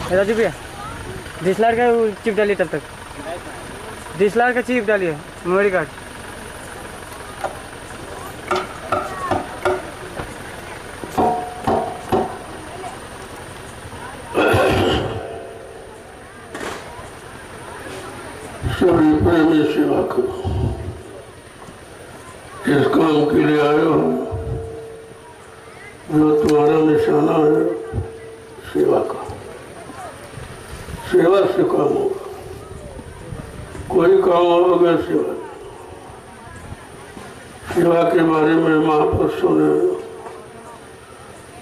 राजू भैया डीएसएलआर का चिप डालिए, तब तक डीएसएलआर का चिप डालिए, मेमोरी कार्ड। सभी प्रेमी सेवा करो, इस काम के लिए आए हो, जो तुम्हारा निशाना है सेवा का। सेवा से काम होगा, कोई काम होगा सेवा। सेवा के बारे में महापुरुषों ने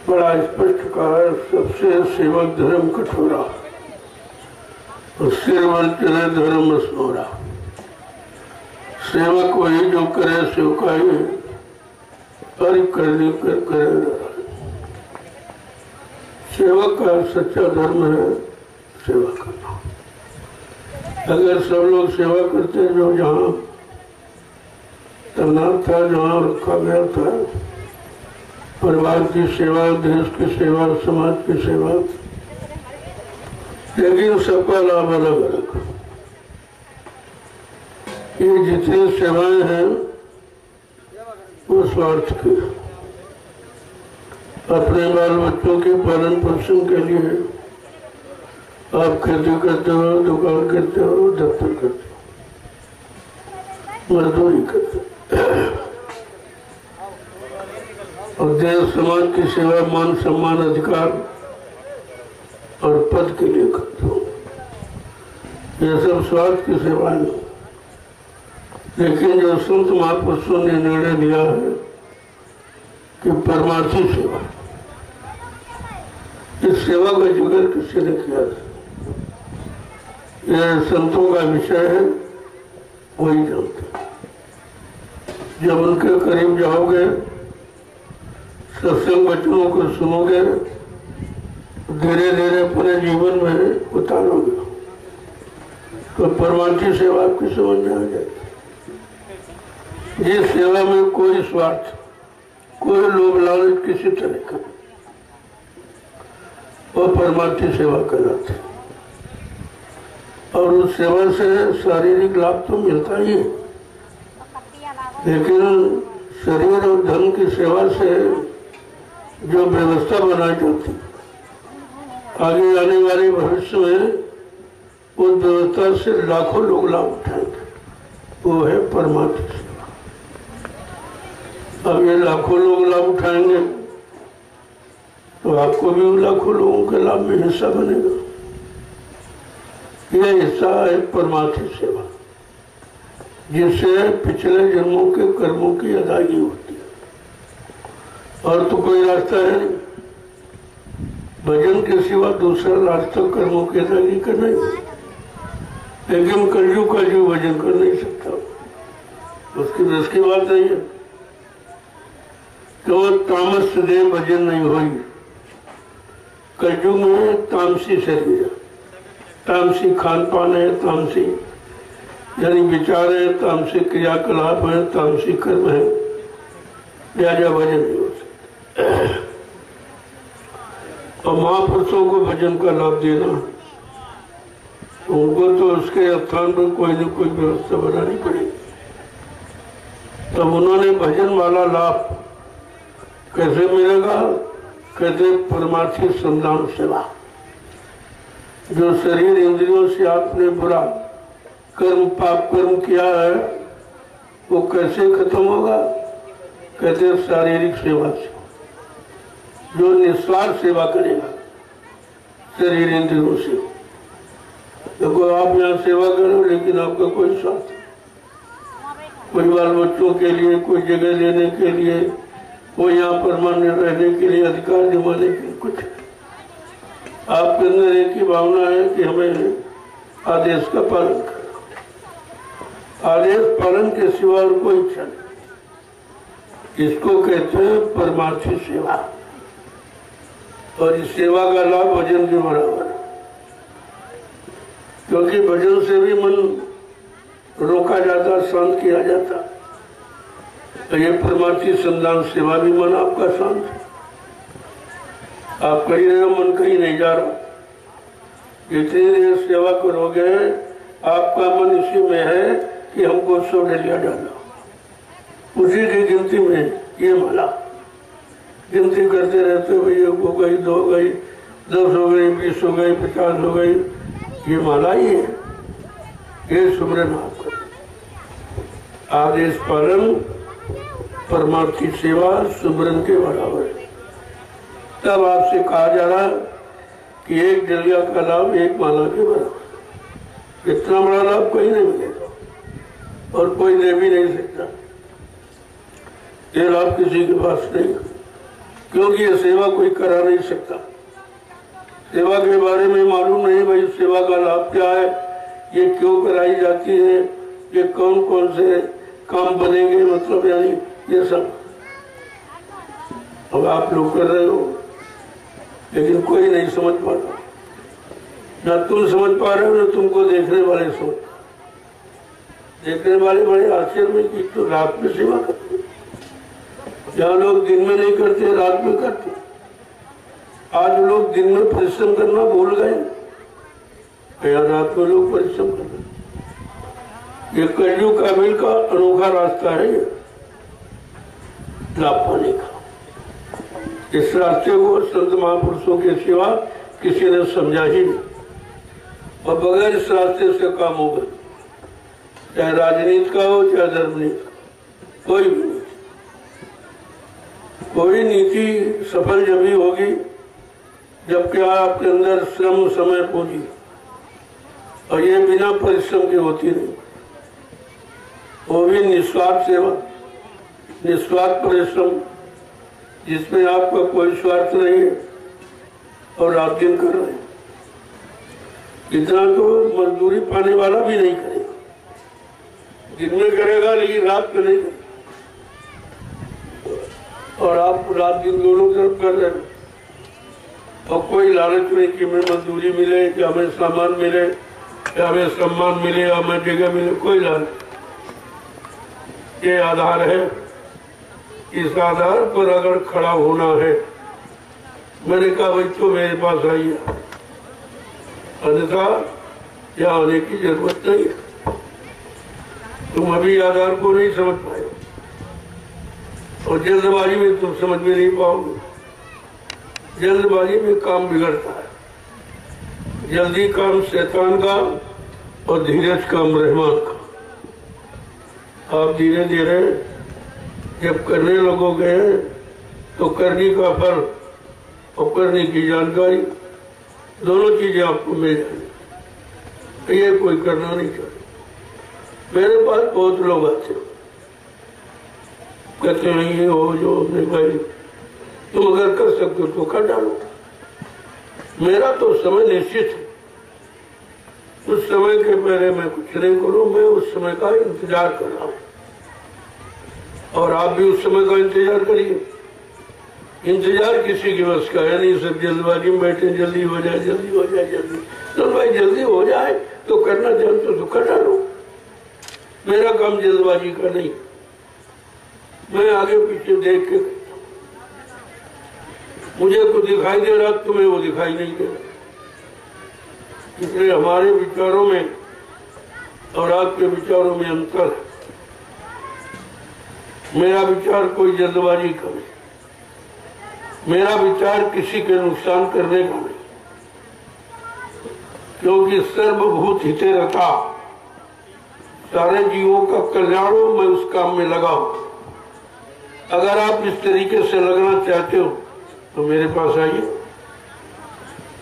बड़ा स्पष्ट कहा है, सबसे सेवक धर्म कठोरा और सिरवर चले धर्म स्मोरा। सेवक वही जो करे सेवकाई, अर्घ करने कर करे। सेवक का सच्चा धर्म है सेवा करना। अगर सब लोग सेवा करते जो जहाँ तैनात था, जहाँ रखा गया था, परिवार की सेवा, देश की सेवा, समाज की सेवा, लेकिन सबका लाभ अलग अलग। ये जितनी सेवाएं हैं वो स्वार्थ की, अपने बाल बच्चों के पालन पोषण के लिए आप खेती करते हो, दुकान करते हो, दफ्तर करते हो, मजदूरी करते हो, और देश समाज की सेवा, मान सम्मान, अधिकार और पद के लिए करते हो। ये सब स्वार्थ की सेवाएं। लेकिन जो संत महापुरुषों ने निर्णय लिया है कि परमार्थी सेवा, इस सेवा का जिक्र किसी ने किया था, यह संतों का विषय है, वही जानते। जब उनके करीब जाओगे, सत्संग वचनों को सुनोगे, धीरे धीरे अपने जीवन में उतारोगे तो परमार्थी सेवा आपकी समझ में आ जाएगी। जिस सेवा में कोई स्वार्थ, कोई लोभ लालच किसी तरह का, वो परमार्थी सेवा कहलाती है। और उस सेवा से शारीरिक लाभ तो मिलता ही है, लेकिन शरीर और धन की सेवा से जो व्यवस्था बनाई जाती है, आगे आने वाले भविष्य में उस व्यवस्था से लाखों लोग लाभ उठाएंगे, वो है परमार्थी सेवा। अब ये लाखों लोग लाभ उठाएंगे तो आपको भी उन लाखों लोगों के लाभ में हिस्सा बनेगा। यह हिस्सा है परमार्थी सेवा, जिससे पिछले जन्मों के कर्मों की अदायगी होती है। और तो कोई रास्ता है नहीं, भजन के सिवा दूसरा रास्ता कर्मों की अदायगी का नहीं। लेकिन कलयुग का जीव भजन कर नहीं सकता, उसकी बस की बात नहीं है। तो तामस देह भजन नहीं होगी। कलयुग में तामसी शरीर, तामसी खान पान है, तामसी यानी विचार है, तामसी क्रियाकलाप है, तामसी कर्म है, लिहाजा भजन नहीं हो सकता। और महापुरुषों को भजन का लाभ देना, उनको तो उसके स्थान पर कोई न कोई व्यवस्था बनानी पड़ेगी। तब उन्होंने भजन वाला लाभ कैसे मिलेगा? कहते परमार्थी संधान सेवा। जो शरीर इंद्रियों से आपने बुरा कर्म, पाप कर्म किया है, वो कैसे खत्म होगा? कहते शारीरिक सेवा से। जो निस्वार्थ सेवा करेगा शरीर इंद्रियों से। देखो आप यहाँ सेवा करो, लेकिन आपका कोई स्वार्थ, कोई बाल बच्चों के लिए, कोई जगह लेने के लिए, कोई यहाँ परमानेंट रहने के लिए, अधिकार जमाने के लिए, कुछ आपके अंदर एक ही भावना है कि हमें आदेश का पालन करना। आदेश पालन के सिवा और कोई इच्छा नहीं। इसको कहते हैं परमार्थी सेवा। और इस सेवा का लाभ भजन के बराबर है, क्योंकि भजन से भी मन रोका जाता, शांत किया जाता। तो ये परमार्थी संधान सेवा भी मन आपका शांत है। आप कहीं रहे हो, मन कहीं नहीं जा रहा, इतनी देर सेवा करोगे, आपका मन इसी में है कि हमको 100 डलिया डालो, उसी की गिनती में ये माला गिनती करते रहते हो। भाई 1 हो गई, 2 हो गई, 10 हो गई, 20 हो गई, 50 हो गई, ये माला ही है, ये सुमरन आपका। आदेश पालन परमार्थी सेवा सुमरन के बराबर है। तब आपसे कहा जा रहा कि 1 डलिया का लाभ 1 माला के बराबर। इतना बड़ा लाभ कहीं नहीं मिलेगा और कोई दे भी नहीं सकता। ये लाभ किसी के पास नहीं, क्योंकि ये सेवा कोई करा नहीं सकता। सेवा के बारे में मालूम नहीं, भाई सेवा का लाभ क्या है, ये क्यों कराई जाती है, ये कौन कौन से काम बनेंगे, मतलब यानी ये सब अब आप लोग कर रहे हो, लेकिन कोई नहीं समझ पा रहा। ना तुम समझ पा रहे हो, ना तुमको देखने वाले समझ। देखने वाले बड़े आश्चर्य में कि तो रात में सेवा करते, जहाँ लोग दिन में नहीं करते रात में करते। आज लोग दिन में परिश्रम करना भूल गए, या रात में लोग परिश्रम कर रहे। ये कलयुग काबिल का अनोखा रास्ता है, ये लाभ पाने का। इस रास्ते को संत महापुरुषों के सिवा किसी ने समझा ही नहीं, और बगैर इस रास्ते से काम होगा, चाहे राजनीति का हो चाहे धर्मनीति का, कोई भी नहीं। कोई नीति सफल जब ही होगी जबकि आपके अंदर श्रम समय पूंजी, और ये बिना परिश्रम के होती नहीं। वो भी निस्वार्थ सेवा, निस्वार्थ परिश्रम, जिसमें आपका कोई स्वार्थ नहीं है और आप दिन कर रहे हैं। इतना तो मजदूरी पाने वाला भी नहीं करेगा, दिन में करेगा लेकिन रात में नहीं करेगा, और आप रात दिन दोनों तरफ कर रहे हैं। और कोई लालच नहीं कि हमें मजदूरी मिले, कि हमें सामान मिले, या हमें सम्मान मिले, या हमें जगह मिले, कोई लालच। ये आधार है, इस आधार पर अगर खड़ा होना है, मैंने कहा भाई तो मेरे पास आइए, अन्यथा यहाँ आने की जरूरत नहीं है। तुम अभी आधार को नहीं समझ पाए, और जल्दबाजी में तुम समझ में नहीं पाओगे। जल्दबाजी में काम बिगड़ता है। जल्दी काम शैतान का और धीरज काम रहमान का। आप धीरे धीरे जब करने लगोगे तो करने का फल और करने की जानकारी दोनों चीजें आपको मिल जाएंगी। ये कोई करना नहीं चाहिए। मेरे पास बहुत लोग आते कहते नहीं हो जो अपने भाई तुम अगर कर सकते हो तो कर डालो। मेरा तो समय निश्चित है, उस समय के पहले मैं कुछ नहीं करूं, मैं उस समय का इंतजार कर रहा हूं, और आप भी उस समय का इंतजार करिए। इंतजार किसी की बस का है नहीं, सब जल्दबाजी में बैठे, जल्दी हो जाए जल्दी हो जाए जल्दी। तो भाई जल्दी हो जाए तो करना चाहते तो कर डालो। मेरा काम जल्दबाजी का नहीं, मैं आगे पीछे देख के, मुझे कुछ दिखाई दे रहा तुम्हें वो दिखाई नहीं दे रहा। इसलिए हमारे विचारों में और आपके विचारों में अंतर है। मेरा विचार कोई जल्दबाजी का नहीं, मेरा विचार किसी के नुकसान करने का नहीं, क्योंकि सर्वभूत हिते रता, सारे जीवों का कल्याण हो, मैं उस काम में लगा हूं। अगर आप इस तरीके से लगना चाहते हो तो मेरे पास आइए,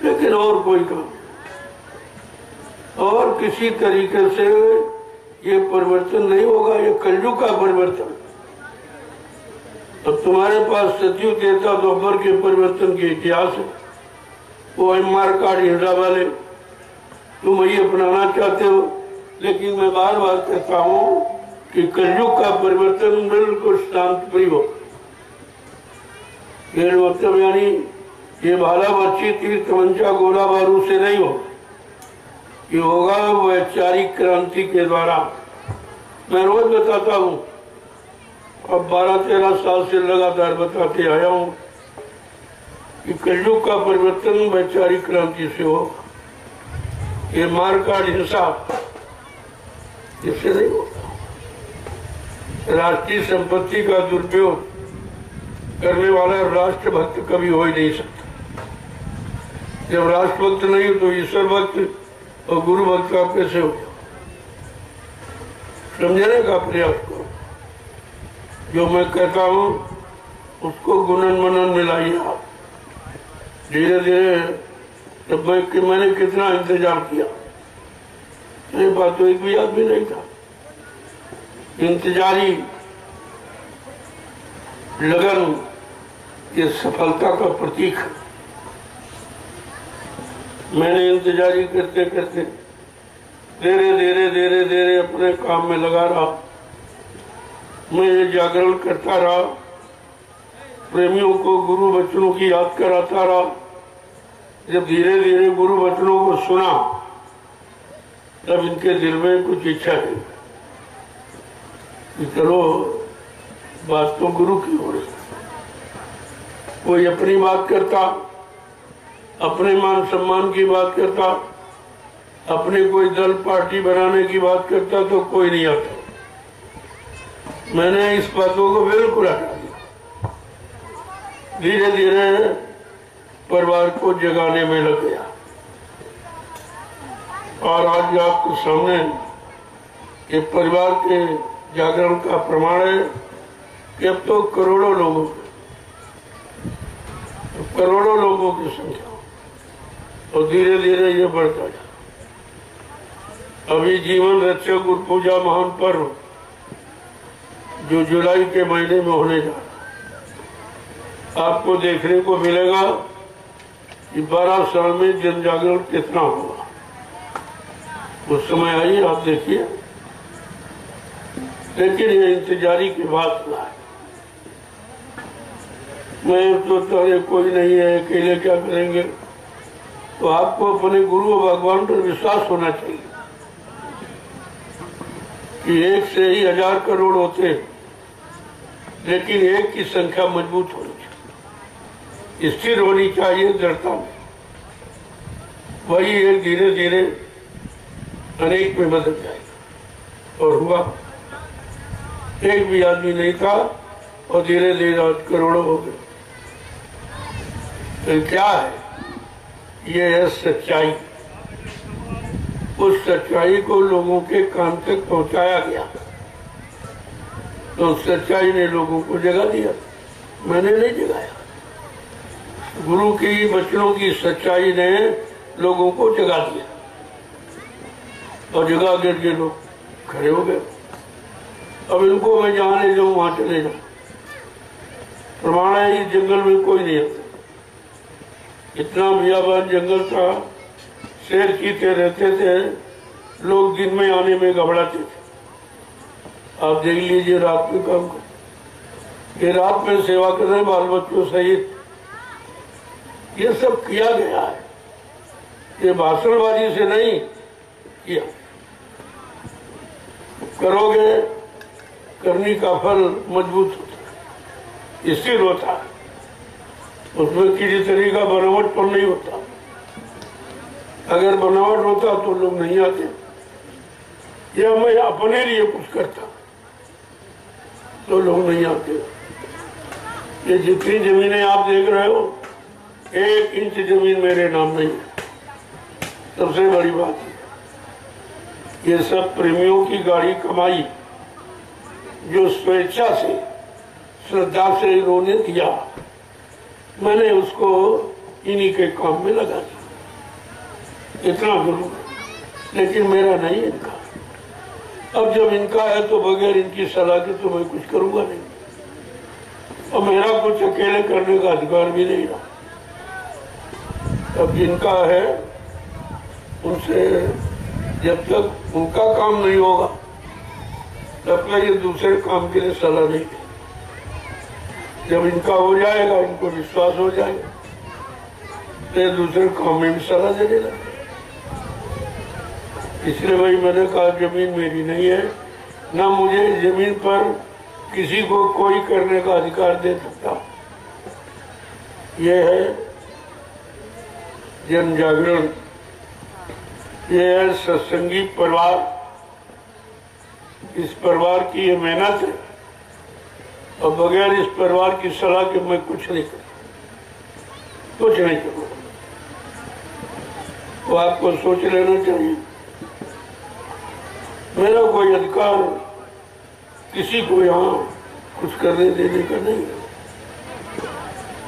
लेकिन और कोई काम और किसी तरीके से ये परिवर्तन नहीं होगा। ये कलयुग का परिवर्तन। अब तुम्हारे पास सतयुग देवता द्वापर के परिवर्तन के इतिहास है, वो एमआर कार्ड हिंडा वाले तुम वही अपनाना चाहते हो, लेकिन मैं बार बार कहता हूँ कि कलयुग का परिवर्तन बिल्कुल शांतिप्रिय हो। ये मतलब यानी ये भाला बच्ची तीर तमंचा गोला बारूद से नहीं हो, ये होगा वैचारिक क्रांति के द्वारा। मैं रोज बताता हूँ, अब 12-13 साल से लगातार बताते आया हूँ कि कलयुग का परिवर्तन वैचारिक क्रांति से होगा। ये मारकाट हिंसा इससे नहीं होता। राष्ट्रीय संपत्ति का दुरुपयोग करने वाला राष्ट्रभक्त कभी हो ही नहीं सकता। जब राष्ट्रभक्त नहीं तो ईश्वर भक्त और गुरु भक्त का कैसे हो? समझने का प्रयास करो। जो मैं कहता हूँ उसको गुणन मनन मिलाइए आप। धीरे धीरे तब मैंने कितना इंतजार किया, ये बात तो एक भी आदमी नहीं था। इंतजारी लगन ये सफलता का प्रतीक है। मैंने इंतजारी करते करते धीरे धीरे धीरे धीरे अपने काम में लगा रहा। मैं ये जागरण करता रहा, प्रेमियों को गुरु वचनों की याद कराता रहा। जब धीरे धीरे गुरु वचनों को सुना तब इनके दिल में कुछ इच्छा थी कि चलो बात तो गुरु की हो रही। कोई अपनी बात करता, अपने मान सम्मान की बात करता, अपने कोई दल पार्टी बनाने की बात करता तो कोई नहीं आता। मैंने इस बातों को बिल्कुल हटा दिया। धीरे धीरे परिवार को जगाने में लग गया और आज आपके सामने ये परिवार के जागरण का प्रमाण है कि अब तो करोड़ों लोगों की संख्या और धीरे धीरे ये बढ़ता जा। अभी जीवन रक्षक गुरु पूजा महान पर्व जो जुलाई के महीने में होने जा रहा, आपको देखने को मिलेगा कि 12 साल में जन जागरण कितना हुआ। उस समय आइए आप देखिए। लेकिन ये इंतजारी की बात हुआ है। मैं तो अरे कोई नहीं है, अकेले क्या करेंगे। तो आपको अपने गुरु और भगवान पर विश्वास होना चाहिए कि एक से ही 1000 करोड़ होते, लेकिन एक की संख्या मजबूत होनी चाहिए, स्थिर होनी चाहिए दृढ़ता में। वही एक धीरे धीरे अनेक में बदल जाएगा। और हुआ, एक भी आदमी नहीं था और धीरे धीरे आज करोड़ों हो गए। तो क्या है? ये है सच्चाई। उस सच्चाई को लोगों के कान तक पहुंचाया गया तो सच्चाई ने लोगों को जगा दिया। मैंने नहीं जगाया, गुरु की वचनों की सच्चाई ने लोगों को जगा दिया और जगा करके लोग खड़े हो गए। अब इनको मैं जहाँ ले जाऊँ वहां चले जाऊँ। प्रमाण है, इस जंगल में कोई नहीं आता। इतना बियाबान जंगल था, शेर चीते रहते थे, लोग दिन में आने में घबराते थे। आप देख लीजिए रात में काम कर, ये रात में सेवा कर रहे बाल बच्चों सहित। ये सब किया गया है, ये भाषणबाजी से नहीं किया। करोगे, करने का फल मजबूत होता है, स्थिर होता है, उसमें किसी तरह का बनावट पर नहीं होता। अगर बनावट होता तो लोग नहीं आते। या मैं अपने लिए कुछ करता तो लोग नहीं आते। ये जितनी जमीनें आप देख रहे हो, 1 इंच जमीन मेरे नाम नहीं है। सबसे बड़ी बात है, ये सब प्रेमियों की गाड़ी कमाई जो स्वेच्छा से श्रद्धा से इन्होंने दिया, मैंने उसको इन्हीं के काम में लगा दिया। इतना जरूर, लेकिन मेरा नहीं, इनका। अब जब इनका है तो बगैर इनकी सलाह के तो मैं कुछ करूंगा नहीं, और मेरा कुछ अकेले करने का अधिकार भी नहीं रहा। अब जिनका है उनसे जब तक उनका काम नहीं होगा तब तक ये दूसरे काम के लिए सलाह नहीं दें। जब इनका हो जाएगा, इनको विश्वास हो जाएगा, तो दूसरे काम में भी सलाह देने लगे। इसलिए भाई मैंने कहा जमीन मेरी नहीं है, ना मुझे जमीन पर किसी को कोई करने का अधिकार दे सकता। ये है जन जागरण, ये है सत्संगी परिवार। इस परिवार की ये मेहनत है और बगैर इस परिवार की सलाह के मैं कुछ नहीं करूँगा। वो आपको सोच लेना चाहिए। मेरा कोई अधिकार किसी को यहाँ कुछ करने देने का नहीं है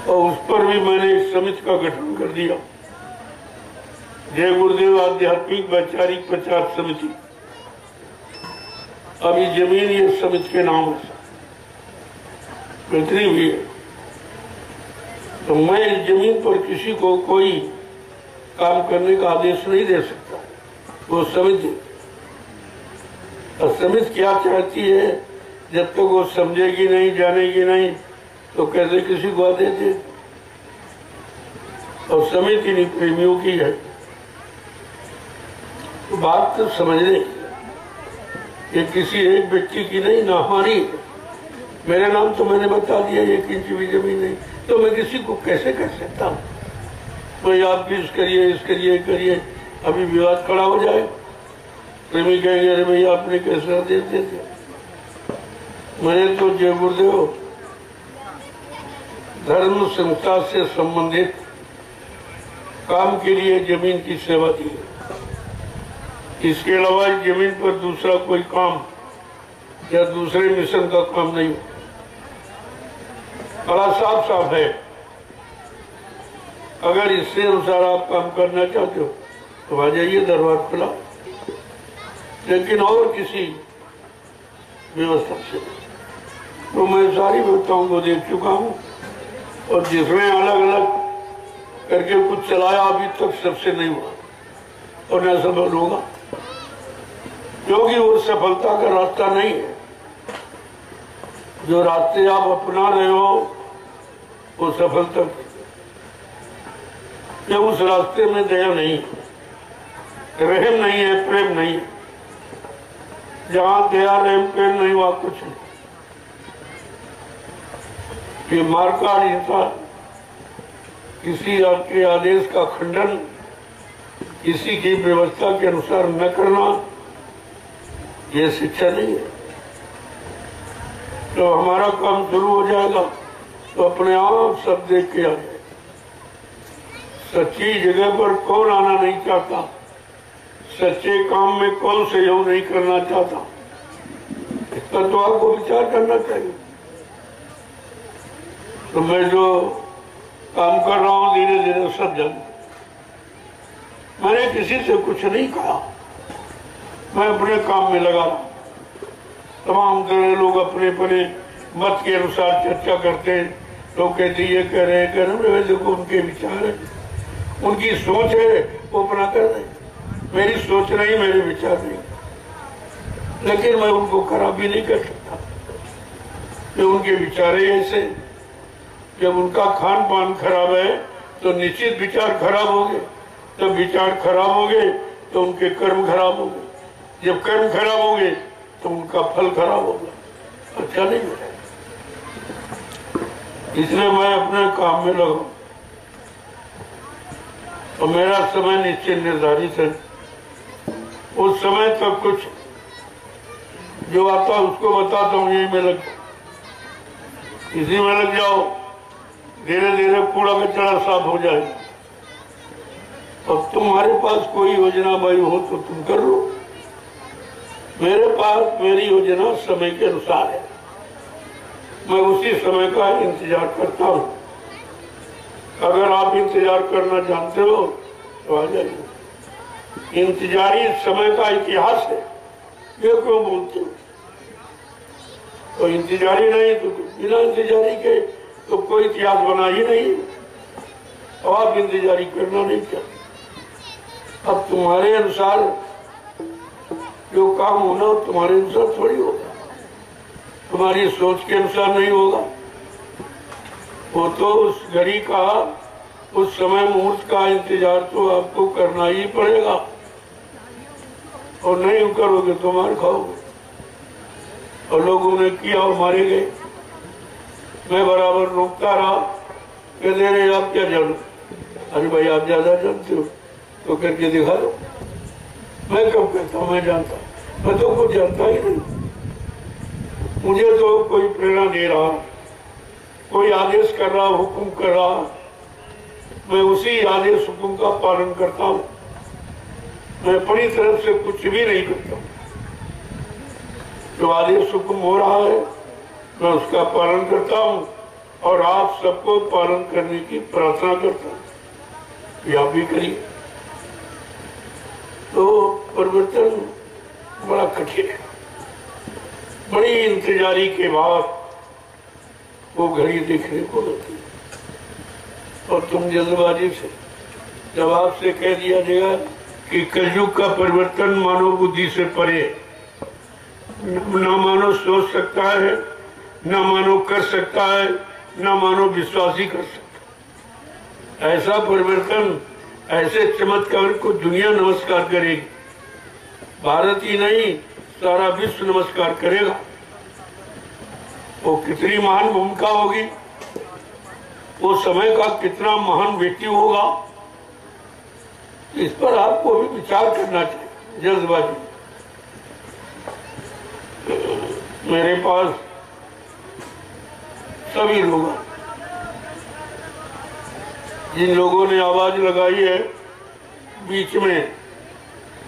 और उस पर भी मैंने एक समिति का गठन कर दिया, जय गुरुदेव आध्यात्मिक वैचारिक प्रचार समिति। अभी जमीन ये समिति के नाम से बेहतरी हुई है, तो मैं इस जमीन पर किसी को कोई काम करने का आदेश नहीं दे सकता। वो समिति और समिति क्या चाहती है, जब तक वो समझेगी नहीं, जानेगी नहीं, तो कैसे किसी को आदेश दे। और समिति नहीं प्रेमियों की है। तो बात तो समझने ये किसी एक व्यक्ति की नहीं, ना हमारी। मेरे नाम तो मैंने बता दिया, 1 इंच भी जमीन नहीं, तो मैं किसी को कैसे कर सकता हूँ। भाई आप भी करिए, अभी विवाद खड़ा हो जाए, प्रेमी कहेंगे अरे भैया आपने कैसे आदेश दे दिया। मैंने तो जय गुरुदेव धर्म संस्था से संबंधित काम के लिए जमीन की सेवा दी। इसके अलावा जमीन पर दूसरा कोई काम या दूसरे मिशन का काम नहीं। बड़ा साफ साफ है। अगर इससे अनुसार आप काम करना चाहते हो तो आ जाइए, दरबार खुला। लेकिन और किसी व्यवस्था से तो मैं सारी व्यवस्थाओं को देख चुका हूँ और जिसमें अलग अलग करके कुछ चलाया अभी तक सबसे नहीं हुआ और न सफल होगा, क्योंकि वो सफलता का रास्ता नहीं है। जो रास्ते आप अपना रहे हो वो सफलता, या उस रास्ते में दया नहीं, रहम नहीं है, प्रेम नहीं है। जहाँ दया रहम प्रेम नहीं हुआ कुछ नहीं। ये मार्का हिंसा, किसी के आदेश का खंडन, किसी की व्यवस्था के अनुसार न करना, ये शिक्षा नहीं है। तो हमारा काम शुरू हो जाएगा तो अपने आप सब देख के आ जाए। सच्ची जगह पर कौन आना नहीं चाहता, सच्चे काम में कौन सहयोग नहीं करना चाहता, इस पर तो आपको विचार करना चाहिए। तो मैं जो काम कर रहा हूँ धीरे धीरे सब जान, मैंने किसी से कुछ नहीं कहा, मैं अपने काम में लगा। तमाम तरह लोग अपने अपने मत के अनुसार चर्चा करते हैं। लोग कहते ये कह रहे हैं, देखो उनके विचार है, उनकी सोच है, वो अपना कर रहे। मेरी सोच नहीं, मेरे विचार नहीं, लेकिन मैं उनको खराब भी नहीं कर सकता। जो उनके विचार है ऐसे, जब उनका खान पान खराब है तो निश्चित विचार खराब होंगे, जब विचार खराब होंगे तो उनके कर्म खराब होंगे, जब कर्म खराब होंगे तो उनका फल खराब होगा, अच्छा नहीं होगा। इसलिए मैं अपने काम में लगा और मेरा समय निश्चित निर्धारित है। उस समय तक कुछ जो आता उसको बताता हूँ, यही में लग, इसी में लग जाओ, धीरे धीरे कूड़ा कचरा साफ हो जाएगा। अब तुम्हारे पास कोई योजना भाई हो तो तुम कर लो। मेरे पास मेरी योजना समय के अनुसार है, मैं उसी समय का इंतजार करता हूँ। अगर आप इंतजार करना जानते हो तो आ जाइए। इंतजारी समय का इतिहास है, ये क्यों बोलते हो? तो इंतजारी नहीं तो बिना इंतजारी के तो कोई इतिहास बना ही नहीं। और आप इंतजारी करना नहीं चाहते। अब तुम्हारे अनुसार जो काम होना तुम्हारे अनुसार थोड़ी होगा, तुम्हारी सोच के अनुसार नहीं होगा। वो तो उस घड़ी का, उस समय मुहूर्त का इंतजार तो आपको करना ही पड़ेगा, और नहीं करोगे तो मार खाओगे। और लोगों ने किया और मारे गए। मैं बराबर रोकता रहा, कहते रहे आप क्या जानो, अरे भाई आप ज्यादा जानते हो तो करके दिखा दो। मैं कब कहता हूँ मैं जानता हूँ? मैं तो कुछ जानता ही नहीं। मुझे तो कोई प्रेरणा दे रहा, कोई आदेश कर रहा, हुक्म कर रहा, मैं उसी आदेश हुक्म का पालन करता हूँ। मैं अपनी तरफ से कुछ भी नहीं करता। जो आदेश हुक्म हो रहा है मैं उसका पालन करता हूँ और आप सबको पालन करने की प्रार्थना करता हूँ। या भी करिए। तो परिवर्तन बड़ा कठिन है। बड़ी इंतजारी के बाद वो घड़ी देखने को मिलती है और तुम जल्दबाजी से जब आपसे कह दिया जाएगा कि कलयुग का परिवर्तन मानव बुद्धि से परे, न मानव सोच सकता है, न मानव कर सकता है, न मानव विश्वास ही कर सकता। ऐसा परिवर्तन, ऐसे चमत्कार को दुनिया नमस्कार करेगी। भारत ही नहीं सारा विश्व नमस्कार करेगा। वो कितनी महान भूमिका होगी, वो समय का कितना महान व्यक्ति होगा, इस पर आपको भी विचार करना चाहिए। जल्दबाजी मेरे पास सभी लोग, जिन लोगों ने आवाज लगाई है बीच में,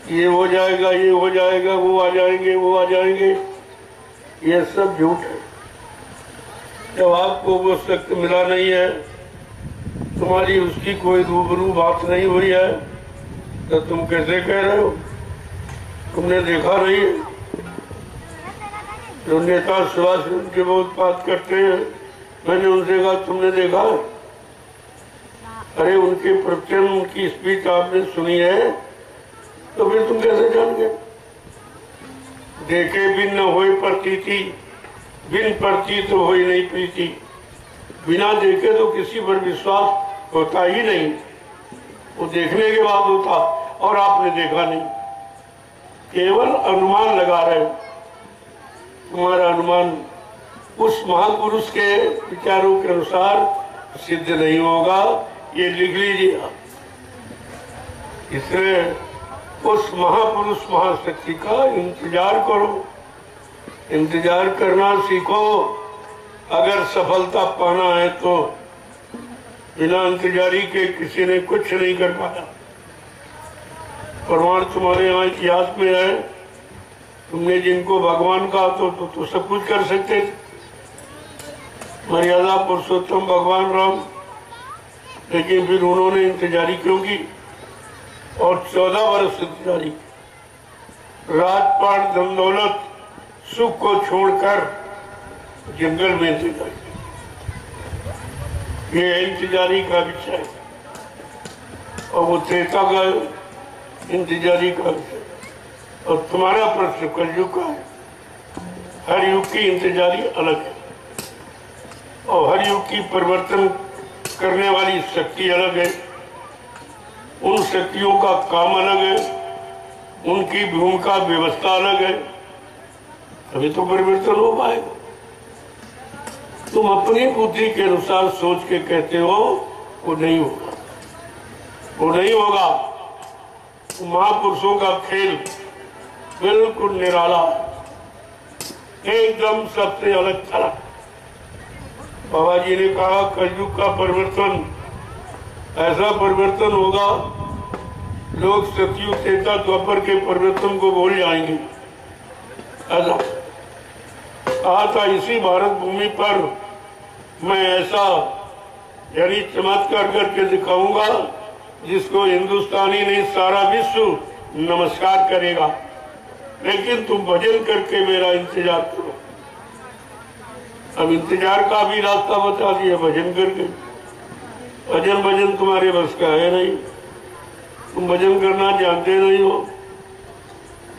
ये हो जाएगा, ये हो जाएगा, वो आ जाएंगे, वो आ जाएंगे, ये सब झूठ है। जब आपको वो सख्त मिला नहीं है, तुम्हारी उसकी कोई रूबरू बात नहीं हुई है, तो तुम कैसे कह रहे हो? तुमने देखा नहीं है? जो नेता सुभाष उनके बहुत बात करते हैं, मैंने उनसे कहा तुमने देखा? अरे उनके प्रवचन, उनकी स्पीच आपने सुनी है, तो फिर तुम कैसे जान गए? देखे बिन न होए प्रतीति, बिन प्रती तो हो ही नहीं प्रीति। बिना देखे तो किसी पर विश्वास होता ही नहीं, वो देखने के बाद होता, और आपने देखा नहीं, केवल अनुमान लगा रहे हो। तुम्हारा अनुमान उस महापुरुष के विचारों के अनुसार सिद्ध नहीं होगा, ये लिख लीजिए आप। इसलिए उस महापुरुष महाशक्ति का इंतजार करो, इंतजार करना सीखो। अगर सफलता पाना है तो बिना इंतजारी के किसी ने कुछ नहीं कर पाया। प्रमाण तुम्हारे यहाँ इतिहास में है। तुमने जिनको भगवान कहा तो सब कुछ कर सकते थे। मर्यादा पुरुषोत्तम भगवान राम, लेकिन फिर उन्होंने इंतजारी क्यों की? और 14 वर्ष इंतजारी, राजपाट, धन दौलत, सुख को छोड़कर जंगल में इंतजारी। ये इंतजारी का विषय है और वो त्रेता का इंतजारी का विषय। और तुम्हारा प्रश्न कलयुग का है। हर युग की इंतजारी अलग है और हर युग की परिवर्तन करने वाली शक्ति अलग है। उन शक्तियों का काम अलग है, उनकी भूमिका व्यवस्था अलग है, तभी तो परिवर्तन हो पाएगा। तुम अपनी बुद्धि के अनुसार सोच के कहते हो वो नहीं होगा, वो नहीं होगा। महापुरुषों का खेल बिल्कुल निराला, एकदम सबसे अलग था। बाबा जी ने कहा कलयुग का परिवर्तन, ऐसा परिवर्तन होगा लोग सतयुग त्रेता द्वापर के परिवर्तन को भूल जाएंगे। ऐसा कहा था। इसी भारत भूमि पर मैं ऐसा यानी चमत्कार करके दिखाऊंगा जिसको हिंदुस्तानी नहीं सारा विश्व नमस्कार करेगा। लेकिन तुम भजन करके मेरा इंतजार करो। अब इंतजार का भी रास्ता बता दिया, भजन करके। भजन तुम्हारे बस का है नहीं, तुम भजन करना जानते नहीं हो।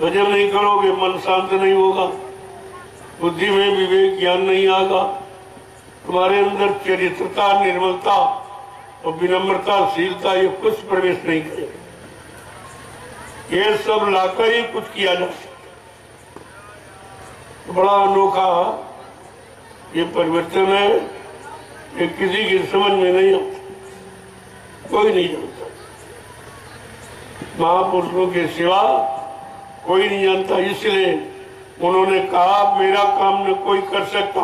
भजन नहीं करोगे मन शांत नहीं होगा, बुद्धि में विवेक ज्ञान नहीं आएगा, तुम्हारे अंदर चरित्रता, निर्मलता और विनम्रता, शीलता ये कुछ प्रवेश नहीं करेगा। ये सब लाकर ही कुछ किया जा सकता। बड़ा अनोखा ये परिवर्तन है, ये किसी की समझ में नहीं आता, कोई नहीं जानता। महापुरुषों के सिवा कोई नहीं जानता, इसलिए उन्होंने कहा मेरा काम न कोई कर सकता,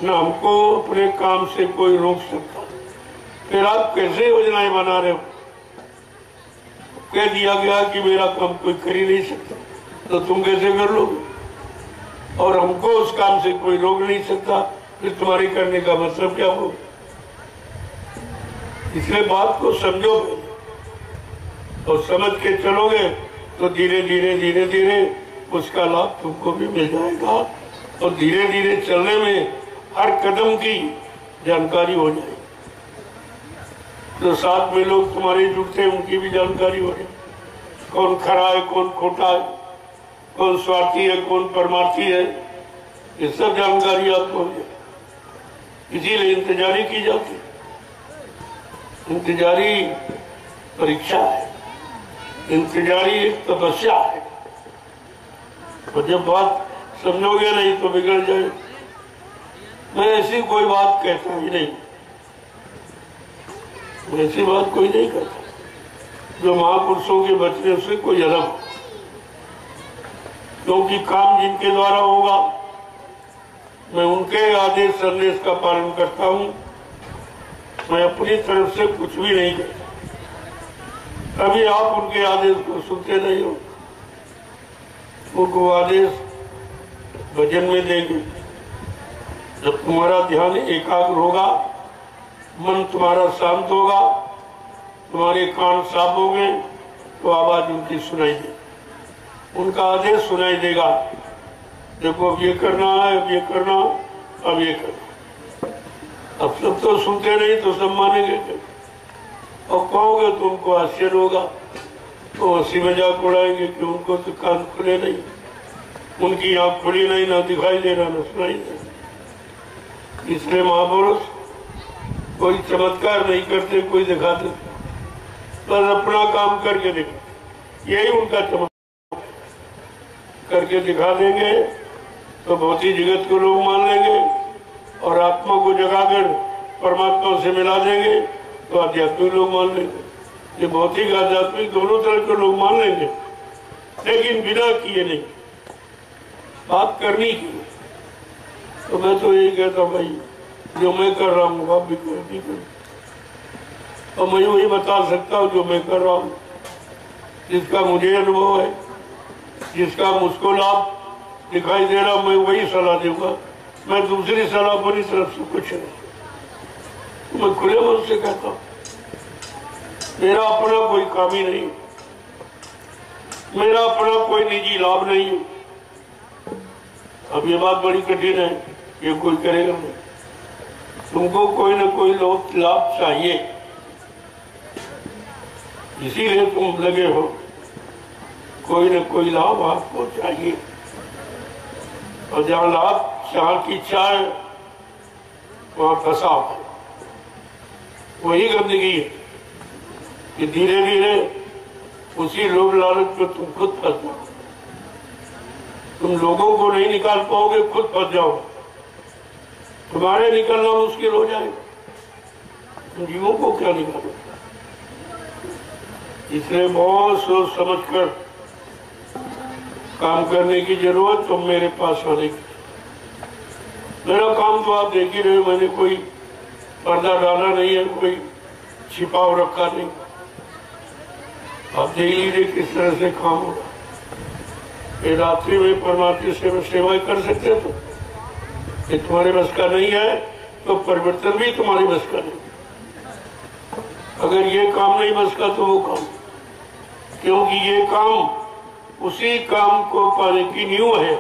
न हमको अपने काम से कोई रोक सकता। फिर आप कैसे योजनाएं बना रहे हो? कह दिया गया कि मेरा काम कोई कर ही नहीं सकता, तो तुम कैसे कर लोगे? और हमको उस काम से कोई रोक नहीं सकता, फिर तुम्हारे करने का मतलब क्या होगा? इसलिए बात को समझो और समझ के चलोगे तो धीरे धीरे धीरे धीरे उसका लाभ तुमको भी मिल जाएगा और धीरे धीरे चलने में हर कदम की जानकारी हो जाएगी। तो साथ में लोग तुम्हारे जुड़ते हैं उनकी भी जानकारी हो जाएगी, कौन खरा है कौन खोटा है, कौन स्वार्थी है कौन परमार्थी है, ये सब जानकारी आपको हो जाएगी। इसीलिए इंतजारी की जाती है। इंतजारी परीक्षा है, इंतजारी एक तपस्या है, और जब बात समझोगे नहीं तो बिगड़ जाए। मैं ऐसी कोई बात कहता ही नहीं, मैं ऐसी बात कोई नहीं करता जो महापुरुषों के बचने से कोई अलग हो, क्योंकि काम जिनके द्वारा होगा मैं उनके आदेश संदेश का पालन करता हूँ। मैं अपनी तरफ से कुछ भी नहीं करता। अभी आप उनके आदेश को सुनते नहीं हो, उनको आदेश भजन में देंगे। जब तुम्हारा ध्यान एकाग्र होगा, मन तुम्हारा शांत होगा, तुम्हारे कान साफ होंगे, तो आवाज उनकी सुनाई देगी, उनका आदेश सुनाई देगा। देखो अब ये करना है, अब ये करना, अब ये करना। अब सब तो सुनते नहीं तो सब मानेंगे, और कहोगे तो उनको आश्चर्य होगा, तो हंसी मजाक उड़ाएंगे कि उनको तो कान खुले नहीं, उनकी आंख खुली नहीं, ना दिखाई दे रहा ना सुनाई दे रहा। इसलिए महापुरुष कोई चमत्कार नहीं करते, कोई दिखाते, बस अपना काम करके दिखा, यही उनका चमत्कार करके दिखा देंगे तो भौतिक जगत को लोग मान लेंगे, और आत्मा को जगाकर परमात्मा से मिला देंगे तो आध्यात्मिक लोग मान लेंगे। ये भौतिक आध्यात्मिक दोनों तरह के लोग मान लेंगे, लेकिन बिना किए नहीं, बात करनी की। तो मैं तो यही कहता हूँ भाई, जो मैं कर रहा हूँ आप भी कर, और मैं वही बता सकता हूँ जो मैं कर रहा हूँ, जिसका मुझे अनुभव है, जिसका मुझको लाभ दिखाई दे रहा, मैं वही सलाह दूंगा। मैं दूसरी सलाह अपनी तरफ से कुछ नहीं, मैं खुले मन से कहता हूँ, मेरा अपना कोई काम ही नहीं, मेरा अपना कोई निजी लाभ नहीं है। अब ये बात बड़ी कठिन है, ये कोई करेगा नहीं, तुमको कोई ना कोई लाभ चाहिए, इसीलिए तुम लगे हो, कोई न कोई लाभ आपको चाहिए। और जहाँ लाभ जहाँ की इच्छा है वहाँ फसाव है, वही गंदगी है कि धीरे धीरे उसी लोभ लालच में तुम खुद फंस जाओ। तुम लोगों को नहीं निकाल पाओगे, खुद फंस जाओ, तुम्हारे निकलना मुश्किल हो जाएगा, तुम जीवों को क्या निकालोगे। इसलिए बहुत सोच समझ कर काम करने की जरूरत, तो मेरे पास आने की। मेरा काम तो आप देख ही रहे हो, मैंने कोई पर्दा डाला नहीं है, कोई छिपाव रखा नहीं, आप देख लीजिए किस तरह से काम होगा। ये रात्रि में परमात्मा से सेवा कर सकते हो, तो ये तुम्हारे बस का नहीं है तो परिवर्तन भी तुम्हारे बस का नहीं। अगर ये काम नहीं बस का तो वो काम, क्योंकि ये काम उसी काम को पाने की नींव है।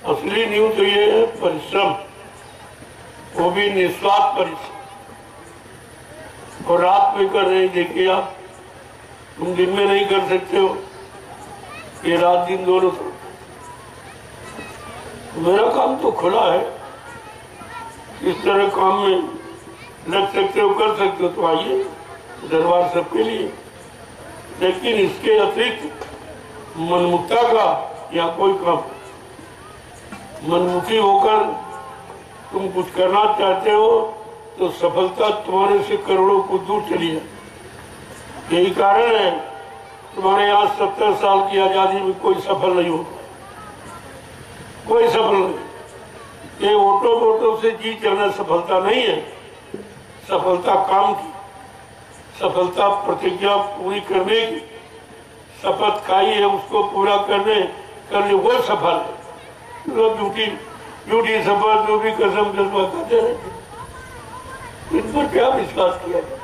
असली नींव तो ये है परिश्रम, वो भी निस्वार्थ परिश्रम। और रात में कर रहे, देखिए आप, तुम दिन में नहीं कर सकते हो, ये रात दिन दोनों तो। मेरा काम तो खुला है, इस तरह काम में लग सकते हो, कर सकते हो तो आइए, दरबार सबके लिए। लेकिन इसके अतिरिक्त मनमुक्ता का या कोई काम, मनमुखी होकर तुम कुछ करना चाहते हो तो सफलता तुम्हारे से करोड़ों को दूर चली जाए। यही कारण है तुम्हारे यहाँ 70 साल की आजादी में कोई सफल नहीं होता, कोई सफल नहीं। ये वोटों से जीत जाना सफलता नहीं है। सफलता काम की, सफलता प्रतिज्ञा पूरी करने की, शपथ खाई है उसको पूरा करने वो सफल है। तो झूठी शपथ, जो भी कसम करते रहते, इन पर क्या विश्वास किया जाए?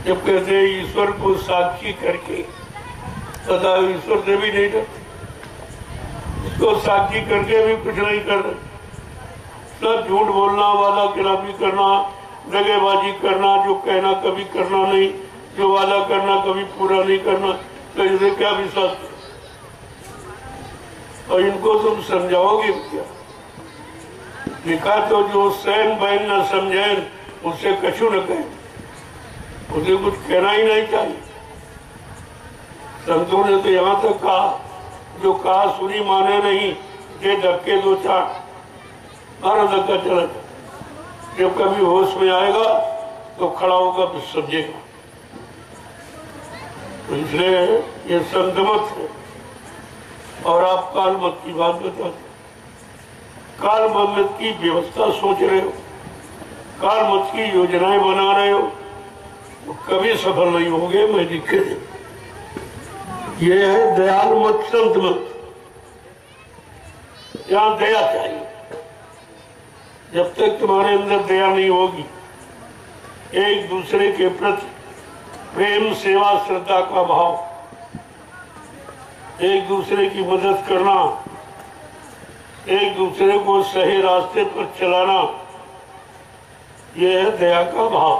जब कहते हैं ईश्वर को साक्षी करके, सदा ईश्वर से भी नहीं डरते, उसको साक्षी करके भी कुछ नहीं कर रहे। सब झूठ बोलना, वादा खिलाफी करना, दगेबाजी करना, जो कहना कभी करना नहीं, जो वादा करना कभी पूरा नहीं करना, तो इसे क्या विश्वास? और इनको तुम समझाओगे क्या? लिखा तो जो सैन बहन न समझेन उससे कछु न कहे, उसे कुछ कहना ही नहीं चाहिए। संतों ने तो यहाँ तक कहा, जो कहा सुनी माने नहीं, ये धक्के दो चार, मारा धक्का चला। जब कभी होश में आएगा तो खड़ा होगा, फिर समझेगा। तो इसलिए ये संत मत है। और आप काल मत की बात बता, काल मत की व्यवस्था सोच रहे हो, काल मत की योजनाएं बना रहे हो, तो कभी सफल नहीं होगे। मैं लिखे थे, ये है दयाल मत, संत मत। यहाँ दया चाहिए। जब तक तुम्हारे अंदर दया नहीं होगी, एक दूसरे के प्रति प्रेम, सेवा, श्रद्धा का भाव, एक दूसरे की मदद करना, एक दूसरे को सही रास्ते पर चलाना, यह है दया का भाव।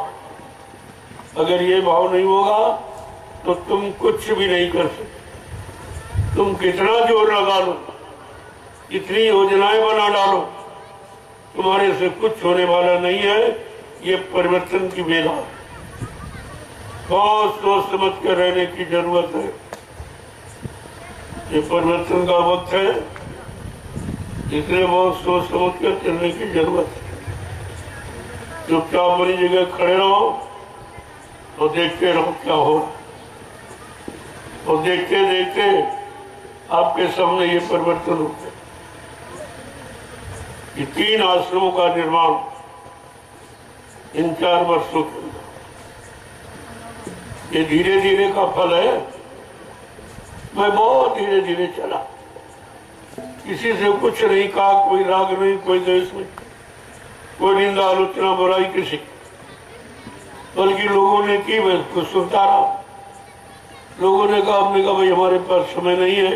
अगर ये भाव नहीं होगा तो तुम कुछ भी नहीं कर सकते। तुम कितना जोर लगा लो, इतनी योजनाएं बना डालो, तुम्हारे से कुछ होने वाला नहीं है। ये परिवर्तन की बेला है। बहुत सोच समझ कर रहने की जरूरत है। ये परिवर्तन का वक्त है, इसलिए बहुत सोच समझ कर चलने की जरूरत है। चुपचाप अपनी जगह खड़े रहो और देखते रहो क्या हो। और देखते देखते आपके सामने ये परिवर्तन हो गया। ये 3 आश्रमों का निर्माण इन 4 वर्षों के अंदर, ये धीरे धीरे का फल है। मैं बहुत धीरे धीरे चला, किसी से कुछ नहीं कहा, कोई राग नहीं, कोई द्वेष नहीं, कोई निंदा आलोचना बुराई किसी, बल्कि लोगों ने की, मैं उसको सुनता रहा। लोगों ने कहा, हमने कहा भाई हमारे पास समय नहीं है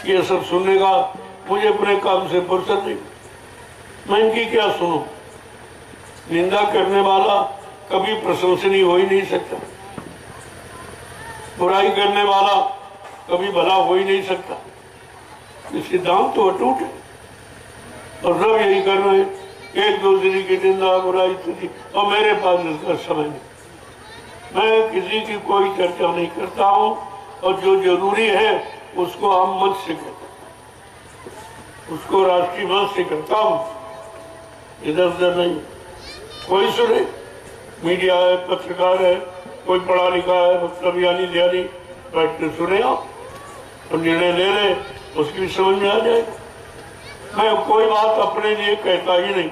ये सब सुनने का, मुझे अपने काम से फुर्सत नहीं, मैं इनकी क्या सुनूं। निंदा करने वाला कभी प्रशंसनीय हो ही नहीं सकता, बुराई करने वाला कभी भला हो ही नहीं सकता। ये सिद्धांत तो अटूट है और सब यही कर रहे हैं, एक दूसरे की निंदा बुराई स्तुति। और मेरे पास इसका समय नहीं, मैं किसी की कोई चर्चा नहीं करता हूँ। और जो जरूरी है उसको हम मंच से करते हैं, उसको राष्ट्रीय मंच से करता हूँ, इधर उधर नहीं। कोई सुने, मीडिया है, पत्रकार है, कोई पढ़ा लिखा है, मतलब यानी ध्यानी बैठ के सुने आप और निर्णय ले ले, उसकी भी समझ में आ जाएगा। मैं कोई बात अपने लिए कहता ही नहीं,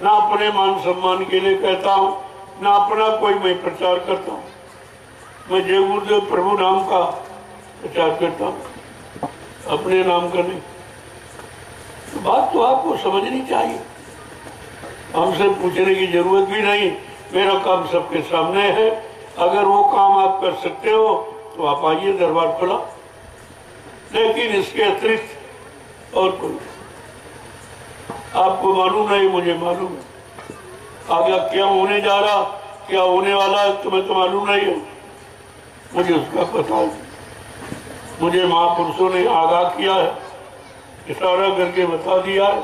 ना अपने मान सम्मान के लिए कहता हूँ, ना अपना कोई मैं प्रचार करता हूँ। मैं जय गुरुदेव प्रभु नाम का प्रचार करता हूँ, अपने नाम का नहीं। तो बात तो आपको समझनी चाहिए, हमसे पूछने की जरूरत भी नहीं। मेरा काम सबके सामने है। अगर वो काम आप कर सकते हो तो आप आइए, दरबार खुला। लेकिन इसके अतिरिक्त और कोई, आपको मालूम नहीं, मुझे मालूम है। आगे क्या होने जा रहा, क्या होने वाला है, तुम्हें तो मालूम नहीं है, मुझे उसका पता है। मुझे महापुरुषों ने आगाह किया है, इशारा करके बता दिया है,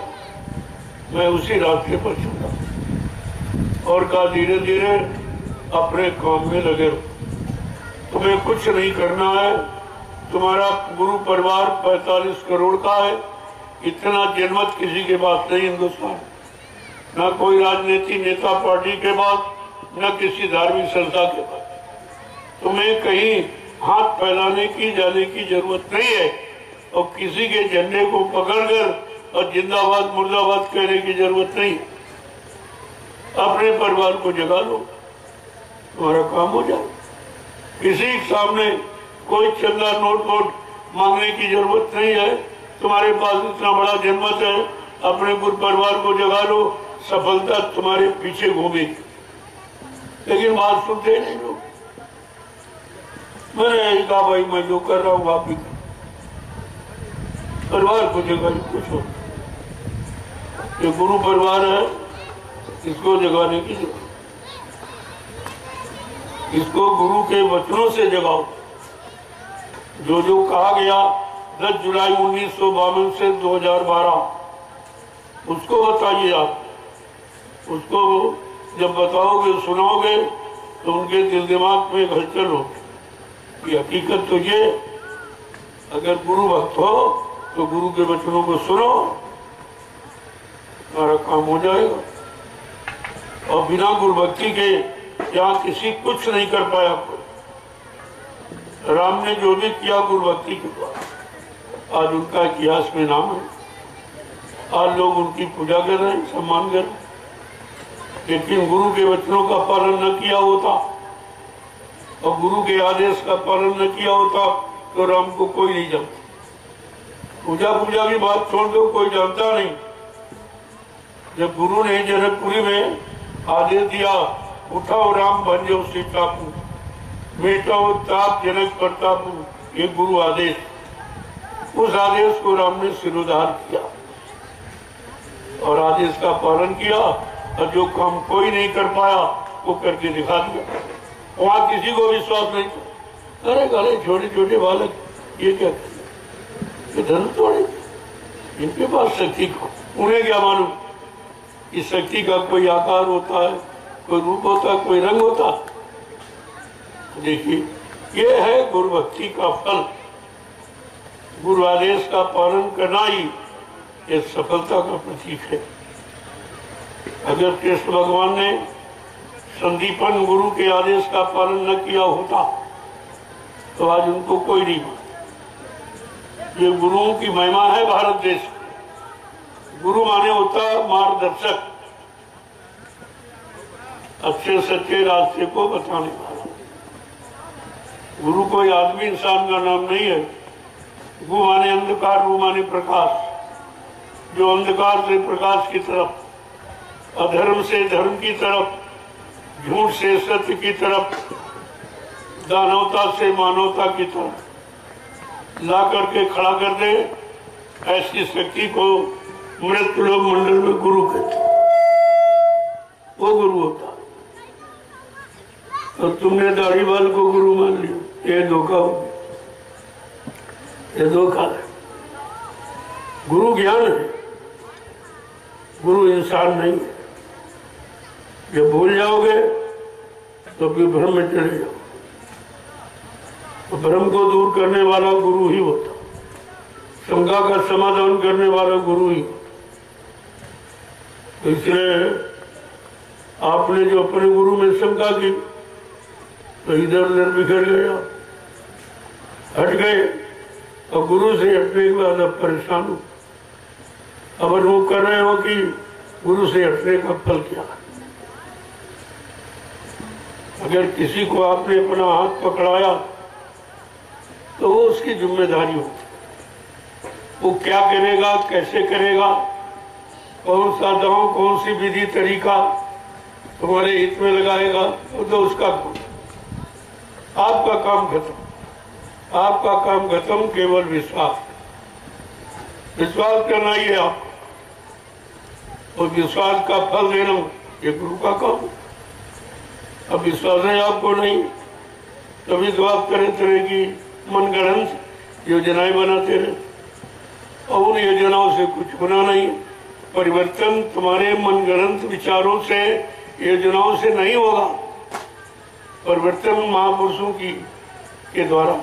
मैं उसी रास्ते पर चलता और कहा धीरे धीरे अपने काम में लगे रहो। तुम्हें कुछ नहीं करना है। तुम्हारा गुरु परिवार 45 करोड़ का है, इतना जनमत किसी के पास नहीं हिंदुस्तान, न कोई राजनीति नेता पार्टी के पास, न किसी धार्मिक संस्था के पास। तुम्हें कहीं हाथ फैलाने की जाने की जरूरत नहीं है और किसी के झंडे को पकड़कर और जिंदाबाद मुर्दाबाद कहने की जरूरत नहीं। अपने परिवार को जगा लो, तुम्हारा काम हो जाए। किसी के सामने कोई चंदा नोट वोट मांगने की जरूरत नहीं है। तुम्हारे पास इतना बड़ा जनमत है, अपने पूरे परिवार को जगा लो, सफलता तुम्हारे पीछे घूमेगी। लेकिन बात सुनते नहीं लोग। मैंने यही कहा भाई मैं जो कर रहा हूँ आप भी करो, परिवार को जगा कुछ हो। ये गुरु परिवार है, इसको जगाने की जरूरत, इसको गुरु के वचनों से जगाओ। जो जो कहा गया 10 जुलाई 1952 से 2012 उसको बताइए आप। उसको जब बताओगे सुनाओगे तो उनके दिल दिमाग में हलचल हो कि हकीकत तो ये, अगर गुरु भक्त हो तो गुरु के वचनों को सुनो, हमारा काम हो जाएगा। और बिना गुरु भक्ति के यहाँ किसी कुछ नहीं कर पाया। राम ने जो भी किया गुरु भक्ति के द्वारा, आज उनका इतिहास में नाम है। आज लोग उनकी पूजा कर रहे हैं, सम्मान कर रहे हैं। लेकिन गुरु के वचनों का पालन न किया होता और गुरु के आदेश का पालन न किया होता तो राम को कोई नहीं जानता। पूजा की बात छोड़ दो, कोई जानता नहीं। जब गुरु ने जनकपुरी में आदेश दिया, उठाओ राम बन जाओ सीतापू, बेटाओ ताप जनक प्रतापू, ये गुरु आदेश। उस आदेश को राम ने सिरोधार किया और आदेश का पालन किया और जो काम कोई नहीं कर पाया वो करके दिखा दिया। वहां किसी को विश्वास नहीं था। अरे गले छोटे छोटे बालक ये क्या ये धन तोड़े, इनके पास शक्ति को, उन्हें क्या मालूम इस शक्ति का कोई आकार होता है, कोई रूप होता है, कोई रंग होता। देखिए ये है गुरु भक्ति का फल। गुरु आदेश का पालन करना ही ये सफलता का प्रतीक है। अगर कृष्ण भगवान ने संदीपन गुरु के आदेश का पालन न किया होता तो आज उनको कोई नहीं। ये गुरुओं की महिमा है भारत देश। गुरु माने होता मार्गदर्शक, अच्छे सच्चे रास्ते को बताने वाला। गुरु कोई आदमी इंसान का नाम नहीं है। गु माने अंधकार, रू माने प्रकाश। जो अंधकार से प्रकाश की तरफ, अधर्म से धर्म की तरफ, झूठ से सत्य की तरफ, दानवता से मानवता की तरफ ला करके खड़ा कर दे, ऐसी शक्ति को मृत लोक मंडल में गुरु कहते, वो गुरु होता। तो तुमने दाढ़ी वाल को गुरु मान लिया, ये धोखा हो गया, ये धोखा है। गुरु ज्ञान है, गुरु इंसान नहीं है। जब भूल जाओगे तो फिर भ्रम में चले जाओ। तो भ्रम को दूर करने वाला गुरु ही होता, शंका का समाधान करने वाला गुरु ही। तो इसलिए आपने जो अपने गुरु में शंका की तो इधर उधर बिखर गए, हट गए। और गुरु से हटने के बाद अब परेशान हो। अब अनुभव कर रहे हो कि गुरु से हटने का फल क्या है। अगर किसी को आपने अपना हाथ पकड़ाया तो वो उसकी जिम्मेदारी होती। वो क्या करेगा, कैसे करेगा, कौन सा दांव, कौन सी विधि तरीका तुम्हारे हित में लगाएगा, वो तो उसका काम। आपका काम खत्म, आपका काम खत्म। केवल विश्वास करना ही है आपको, और विश्वास का फल देना ये गुरु का काम है। अब विश्वास है आपको नहीं, तभी तो आप तरह तरह की मनगढ़ंत योजनाएं बनाते रहे, और उन योजनाओं से कुछ बना नहीं। परिवर्तन तुम्हारे मनगढ़ंत विचारों से, योजनाओं से नहीं होगा। परिवर्तन महापुरुषों के द्वारा।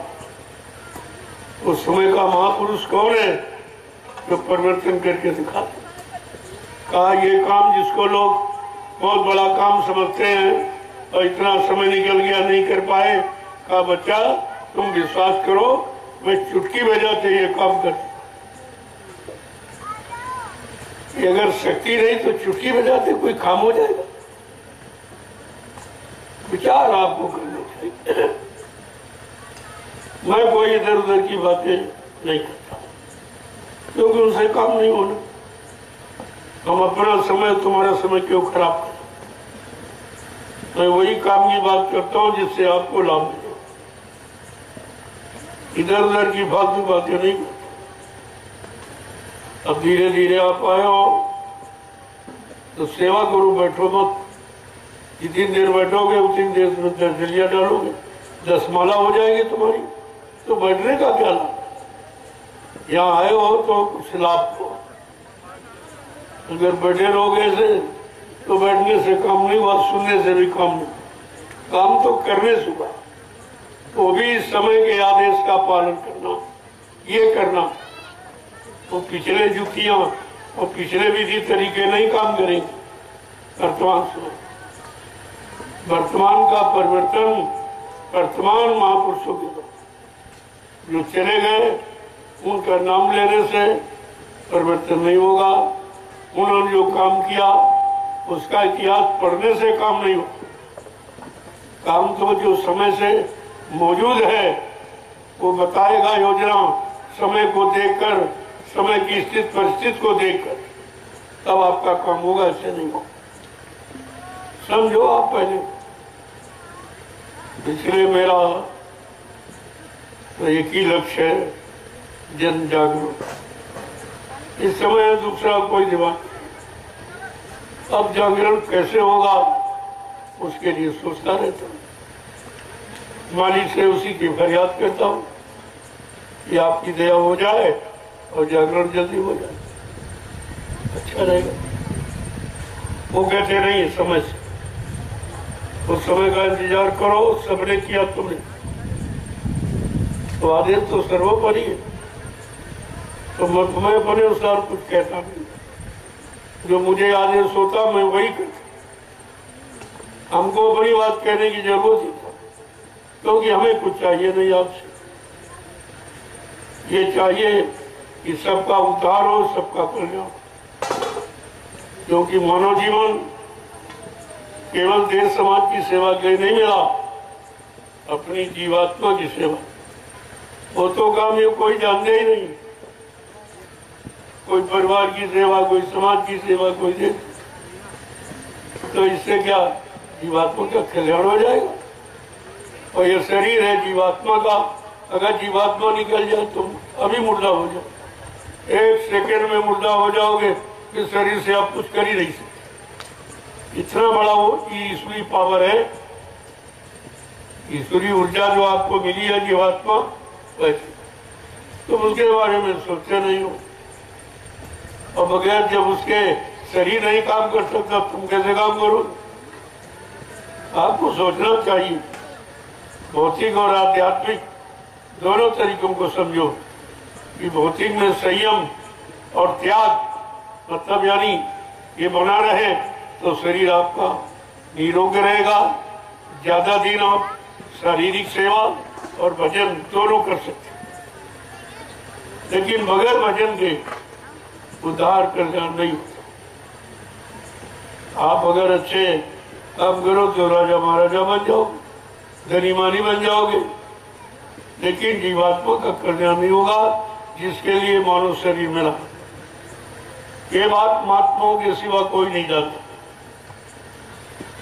उस समय का महापुरुष कौन है जो परिवर्तन करके दिखाते। कहा ये काम जिसको लोग बहुत बड़ा काम समझते हैं और इतना समय निकल गया नहीं कर पाए, कहा बच्चा तुम विश्वास करो, मैं चुटकी बजाते ये काम कर, अगर शक्ति नहीं तो चुटकी बजाते कोई काम हो जाएगा। विचार आपको करना चाहिए। मैं कोई इधर उधर की बातें नहीं करता क्योंकि उनसे काम नहीं होना। हम अपना समय, तुम्हारा समय क्यों खराब करें? मैं वही काम की बात करता हूं जिससे आपको लाभ मिले। इधर उधर की फालतू बातें नहीं करता। अब धीरे धीरे आप आए हो तो सेवा करो, बैठो मत। जितनी देर बैठोगे उतनी देर में 10 जलिया डालोगे, 10 माला हो जाएगी तुम्हारी, तो बैठने का क्या लाभ? यहाँ आए हो तो कुछ लाभ हो। अगर बैठे रहोगे ऐसे तो बैठने से काम नहीं, बात सुनने से भी काम नहीं। काम तो करने से हुआ, वो भी समय के आदेश का पालन करना, ये करना। वो पिछले युक्तियां और पिछले विधि तरीके नहीं काम करेंगे। वर्तमान समय, वर्तमान का परिवर्तन वर्तमान महापुरुषों के द्वारा जो चले गए, उनका नाम लेने से परिवर्तन नहीं होगा। उन्होंने जो काम किया उसका इतिहास पढ़ने से काम नहीं होगा। काम तो जो समय से मौजूद है वो बताएगा योजना, समय को देखकर, समय की स्थिति परिस्थिति को देखकर, तब आपका काम होगा, ऐसे नहीं होगा। समझो आप पहले। इसलिए मेरा तो एक ही लक्ष्य है, जन जागरूक। इस समय दूसरा कोई दिमाग। अब जागरण कैसे होगा उसके लिए सोचता रहता हूँ। मालिक से उसी की फरियाद करता हूँ कि आपकी दया हो जाए और जागरण जल्दी हो जाए, अच्छा रहेगा। वो कहते नहीं समय से, उस समय का इंतजार करो, सबने किया तुमने, तो आदेश तो सर्वोपरि है। तो मैं तुम्हें अपने अनुसार कुछ कहता नहीं, जो मुझे आदेश होता मैं वही करता। हमको अपनी बात कहने की जरूरत ही था, क्योंकि हमें कुछ चाहिए नहीं आपसे। ये चाहिए कि सबका उद्धार हो, सबका कल्याण। क्योंकि मानव जीवन केवल देश समाज की सेवा के लिए नहीं मिला, अपनी जीवात्मा की सेवा। वो तो काम ये कोई जानते ही नहीं। कोई परिवार की सेवा, कोई समाज की सेवा, कोई देश। तो इससे क्या जीवात्मा का कल्याण हो जाएगा। और ये शरीर है जीवात्मा का, अगर जीवात्मा निकल जाए तो अभी मुर्दा हो जाओ। 1 सेकेंड में मुर्दा हो जाओगे, इस शरीर से आप कुछ कर ही नहीं सकते। इतना बड़ा वो ईश्वरी पावर है, ईश्वरी ऊर्जा जो आपको मिली है जीवात्मा, वैसे तुम उसके बारे में सोचते नहीं हो। और बगैर जब उसके शरीर नहीं काम कर सकता, तुम कैसे काम करो? आपको सोचना चाहिए। भौतिक और आध्यात्मिक दोनों तरीकों को समझो कि भौतिक में संयम और त्याग, मतलब यानी ये बना रहे तो शरीर आपका निरोग रहेगा। ज्यादा दिन आप शारीरिक सेवा और भजन दोनों कर सकते, लेकिन बगैर भजन के उद्धार कल्याण नहीं होता। आप अगर अच्छे काम करो तो राजा महाराजा बन जाओगे, धनी मानी बन जाओगे, लेकिन जीवात्मा का कल्याण नहीं होगा जिसके लिए मानव शरीर मिला। ये बात महात्माओं के सिवा कोई नहीं जानता,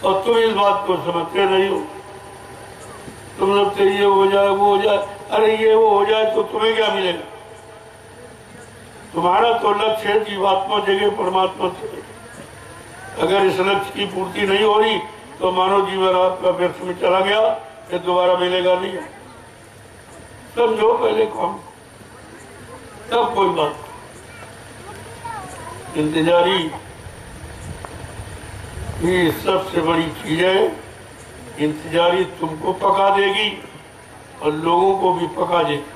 और तुम इस बात को समझते नहीं हो। तुम लगते ये हो जाए, वो हो जाए, अरे ये वो हो जाए तो तुम्हें क्या मिलेगा? तुम्हारा तो लक्ष्य है जीवात्मा जगह परमात्मा चले। अगर इस लक्ष्य की पूर्ति नहीं हो रही तो मानव जीवन आपका व्यर्थ में चला गया, फिर दोबारा मिलेगा नहीं। समझो पहले कौन, तब कोई बात। इंतजारी ये सबसे बड़ी चीज है। इंतजारी तुमको पका देगी और लोगों को भी पका देगी।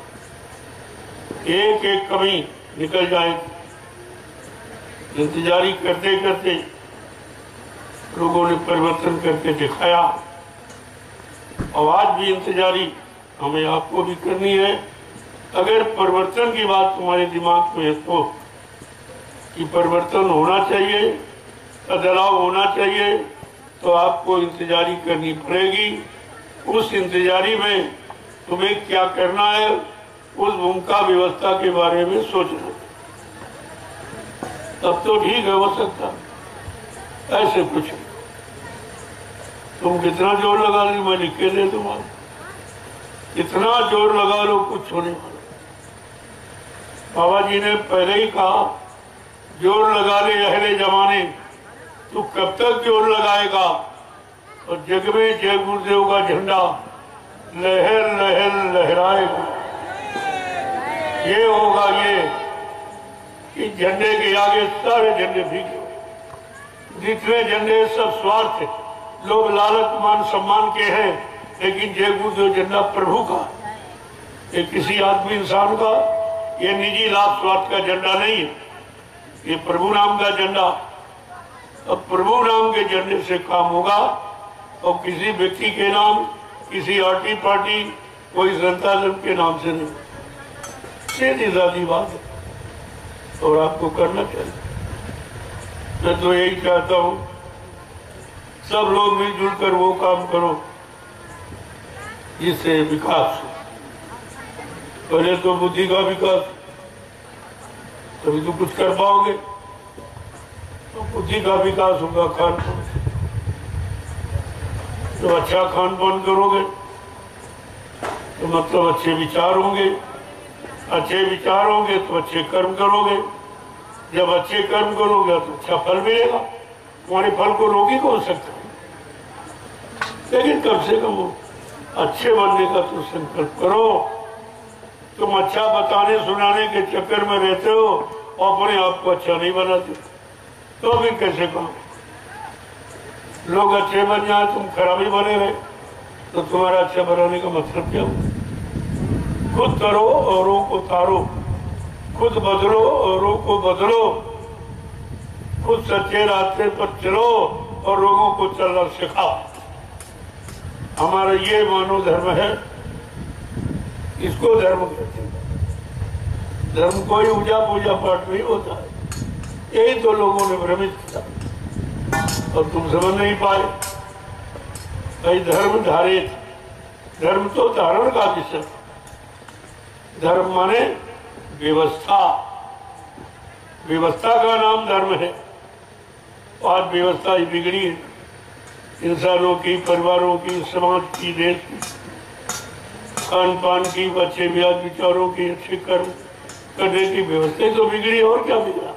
एक एक कमी निकल जाएगी। इंतजारी करते करते लोगों ने परिवर्तन करके दिखाया। और आज भी इंतजारी हमें आपको भी करनी है। अगर परिवर्तन की बात तुम्हारे दिमाग में है तो कि परिवर्तन होना चाहिए, बदलाव होना चाहिए, तो आपको इंतजारी करनी पड़ेगी। उस इंतजारी में तुम्हें क्या करना है, उस भूमिका व्यवस्था के बारे में सोचना। तब तो ठीक है, हो सकता ऐसे कुछ तुम कितना जोर लगा लो, मैं लिख के दे दूंगा। इतना जोर लगा लो कुछ होने वाला। बाबा जी ने पहले ही कहा, जोर लगा ले अहले जमाने, तू कब तक जोर लगाएगा। और जग में जय गुरुदेव का झंडा लहर लहर लहराएगा। ये होगा ये कि झंडे के आगे सारे झंडे भीगे, जितने झंडे सब स्वार्थ, लोग लालच मान सम्मान के हैं, लेकिन जय गुरुदेव झंडा प्रभु का, ये किसी आदमी इंसान का, ये निजी लाभ स्वार्थ का झंडा नहीं है, ये प्रभु नाम का झंडा। अब प्रभु नाम के झंडे से काम होगा और किसी व्यक्ति के नाम, किसी आर्टी पार्टी, कोई जनता दल के नाम से नहीं। सीधी सादी बात है और आपको करना चाहिए। मैं तो यही चाहता हूँ, सब लोग मिलजुल कर वो काम करो जिससे विकास हो। पहले तो बुद्धि का विकास, तभी तो कुछ कर पाओगे। तो बुद्धि का विकास होगा खान पान से। तो अच्छा खान पान करोगे तो मतलब अच्छे विचार होंगे, अच्छे विचार होंगे तो अच्छे कर्म करोगे। जब अच्छे कर्म करोगे तो अच्छा फल मिलेगा। तुम्हारे फल को रोक ही कौन सकता है? लेकिन कम से कम अच्छे बनने का तो संकल्प करो। तुम अच्छा बताने सुनाने के चक्कर में रहते हो और अपने आप को अच्छा नहीं बनाते, तो भी कैसे काम? लोग अच्छे बन जाए, तुम खराबी बने रहे, तो तुम्हारा अच्छा बनाने का मतलब क्या हो? खुद करो औरों को तारो, खुद बदलो औरों को बदलो, खुद सच्चे रास्ते पर चलो और लोगों को चलना सिखाओ। हमारा ये मानव धर्म है, इसको धर्म कहते हैं। धर्म कोई पूजा पूजा पाठ नहीं होता है, यही तो लोगों ने भ्रमित किया और तुम समझ नहीं पाए। भाई धर्म धारित, धर्म तो धारण का विषय। धर्म माने व्यवस्था, व्यवस्था का नाम धर्म है। आज व्यवस्था ही बिगड़ी है, इंसानों की, परिवारों की, समाज की, देश की, खान पान की, बच्चे ब्याज विचारों की, अच्छे कर्म करने की व्यवस्था तो बिगड़ी। और क्या बिगड़ा?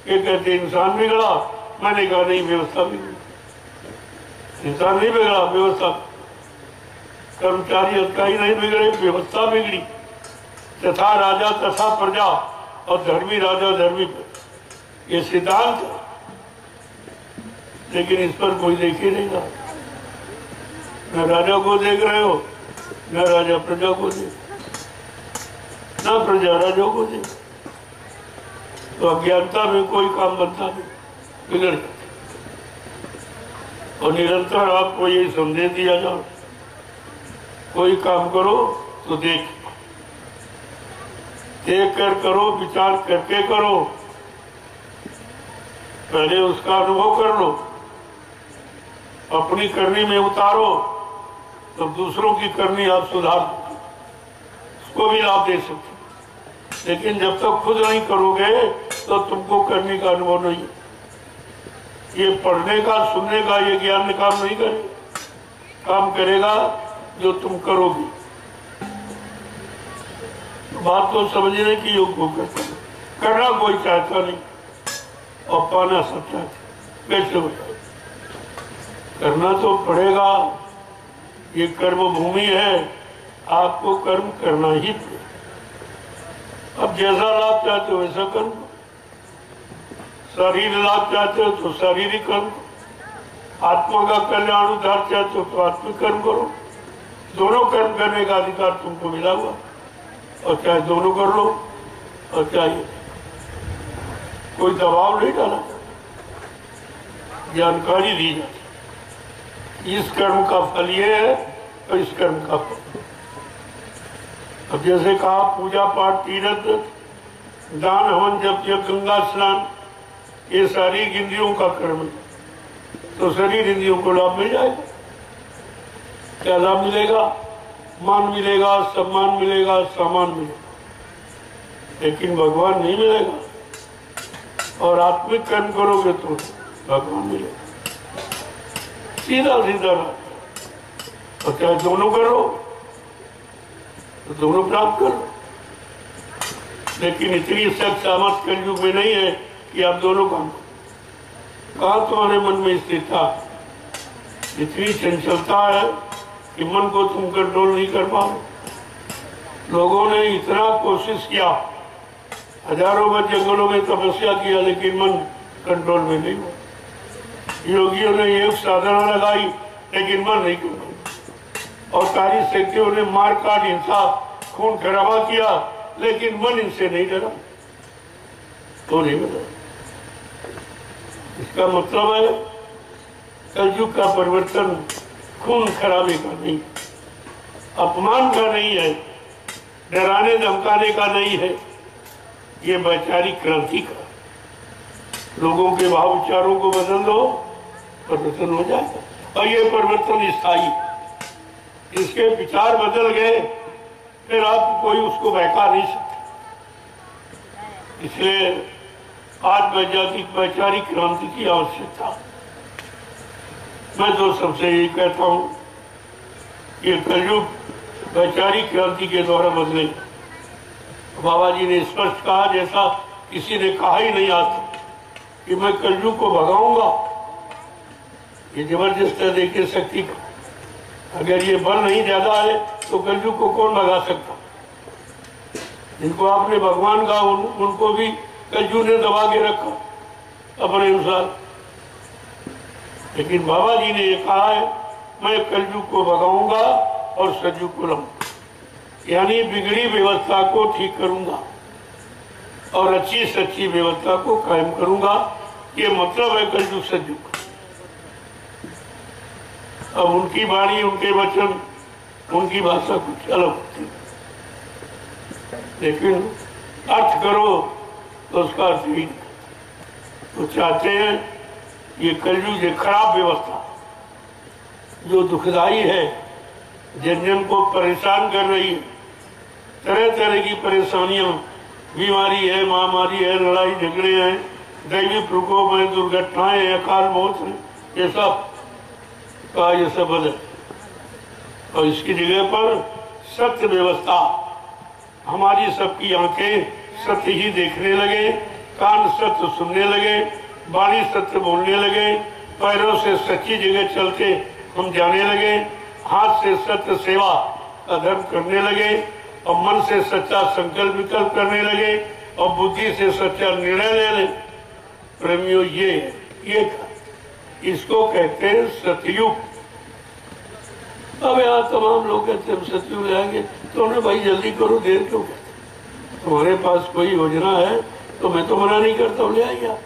ये कहते इंसान बिगड़ा, मैंने कहा नहीं, व्यवस्था बिगड़ी। इंसान नहीं बिगड़ा, व्यवस्था। कर्मचारी अधिकारी नहीं बिगड़े, व्यवस्था बिगड़ी। तथा राजा तथा प्रजा और धर्मी राजा धर्मी प्रजा, ये सिद्धांत है। लेकिन इस पर कोई देख ही नहीं रहा। न राजा को देख रहे हो, न राजा प्रजा को देख, न प्रजा राजा को देख। तो अज्ञानता में कोई काम बनता नहीं, बिगड़ जाता। और निरंतर आपको यही संदेश दिया जाओ, कोई काम करो तो देख कर करो, विचार करके करो। पहले उसका अनुभव कर लो, अपनी करनी में उतारो, तो दूसरों की करनी आप सुधार दो, उसको भी लाभ दे सकते। लेकिन जब तक खुद नहीं करोगे तो तुमको करने का अनुभव नहीं है। ये पढ़ने का, सुनने का, ये ज्ञान काम नहीं करेगा। काम करेगा जो तुम करोगे। बात तो समझने की योग होकर करना कोई चाहता नहीं और पाना सब चाहते। कैसे हो जाए? करना तो पड़ेगा, ये कर्म भूमि है, आपको कर्म करना ही पड़ेगा। अब जैसा लाभ चाहते हो वैसा कर्म, शारीरिक लाभ चाहते हो तो शारीरिक कर्म, आत्मा का कल्याण उद्धार चाहते हो तो आत्मिक कर्म करो। दोनों कर्म करने का अधिकार तुमको मिला हुआ, और चाहे दोनों कर लो और चाहे कोई दबाव नहीं डाला, जानकारी दी जाती। इस कर्म का फल ये है और इस कर्म का फल, अब जैसे कहा पूजा पाठ तीर्थ दान हवन जप यज्ञ गंगा स्नान ये सारी इंद्रियों का कर्म है, तो शरीर इंद्रियों को लाभ मिल जाएगा। क्या लाभ मिलेगा? मान मिलेगा, सम्मान मिलेगा, सामान मिलेगा, लेकिन भगवान नहीं मिलेगा। और आत्मिक कर्म करोगे तो भगवान मिलेगा, सीधा सीधा। और चाहे दोनों करो तो दोनों प्राप्त करो, लेकिन इतनी सख्त सामर्थ कलयुग में नहीं है कि आप दोनों काम करो। कहा तुम्हारे मन में स्थिरता, इतनी चंचलता है कि मन को तुम कंट्रोल नहीं कर पाओ। लोगों ने इतना कोशिश किया, हजारों बार जंगलों में तपस्या किया, लेकिन मन कंट्रोल में नहीं हुआ। योगियों ने एक साधना लगाई, लेकिन मन नहीं कंट्रोल। और सारी शक्तियों ने मार काट हिंसा खून खराबा किया, लेकिन मन इनसे नहीं डरा, तो नहीं बदला। इसका मतलब है कलयुग का परिवर्तन खून खराबे का नहीं, अपमान का नहीं है, डराने धमकाने का नहीं है, ये वैचारिक क्रांति का। लोगों के भाव विचारों को बदल दो, परिवर्तन हो जाएगा। और ये परिवर्तन स्थायी, इसके विचार बदल गए फिर आप कोई उसको बहका नहीं सकते। इसलिए आज वैचारिक क्रांति की आवश्यकता। मैं तो सबसे यही कहता हूं कि कलयुग वैचारिक क्रांति के द्वारा बदले। बाबा जी ने स्पष्ट कहा, जैसा किसी ने कहा ही नहीं आता कि मैं कलयुग को भगाऊंगा। ये जबरदस्त है, देखिए शक्ति का। अगर ये बल नहीं ज्यादा है तो कलयुग को कौन भगा सकता? जिनको आपने भगवान कहा उनको भी कलयुग ने दबा के रखा अपने अनुसार। लेकिन बाबा जी ने ये कहा है, मैं कलयुग को भगाऊंगा और सतयुग को लाऊंगा, यानी बिगड़ी व्यवस्था को ठीक करूंगा और अच्छी सच्ची व्यवस्था को कायम करूंगा। ये मतलब है कलयुग सतयुग। अब उनकी वाणी, उनके वचन, उनकी भाषा कुछ अलग होती है, लेकिन अर्थ करो तो उसका अर्थ ही नहीं। तो चाहते हैं ये कलयुग, ये खराब व्यवस्था जो दुखदाई है, जन जन को परेशान कर रही है, तरह तरह की परेशानियां, बीमारी है, महामारी है, लड़ाई झगड़े हैं, दैवी प्रकोप है, दुर्घटनाएं हैं, अकाल मौत है, ये सब का ये सब बदल। और इसकी जगह पर सत्य व्यवस्था, हमारी सबकी आंखें सत्य ही देखने लगे, कान सत्य सुनने लगे, वाणी सत्य बोलने लगे, पैरों से सच्ची जगह चलते हम जाने लगे, हाथ से सत्य सेवा का धर्म करने लगे, और मन से सच्चा संकल्प विकल्प करने लगे, और बुद्धि से सच्चा निर्णय ले ले। प्रेमियों, ये इसको कहते हैं सतयुग। अब यहाँ तमाम लोग कहते हैं सतयुग लाएंगे, तो उन्हें भाई जल्दी करो, देर क्यों कहते? तुम्हारे पास कोई योजना है तो मैं तो मना नहीं करता हूँ, ले आइए।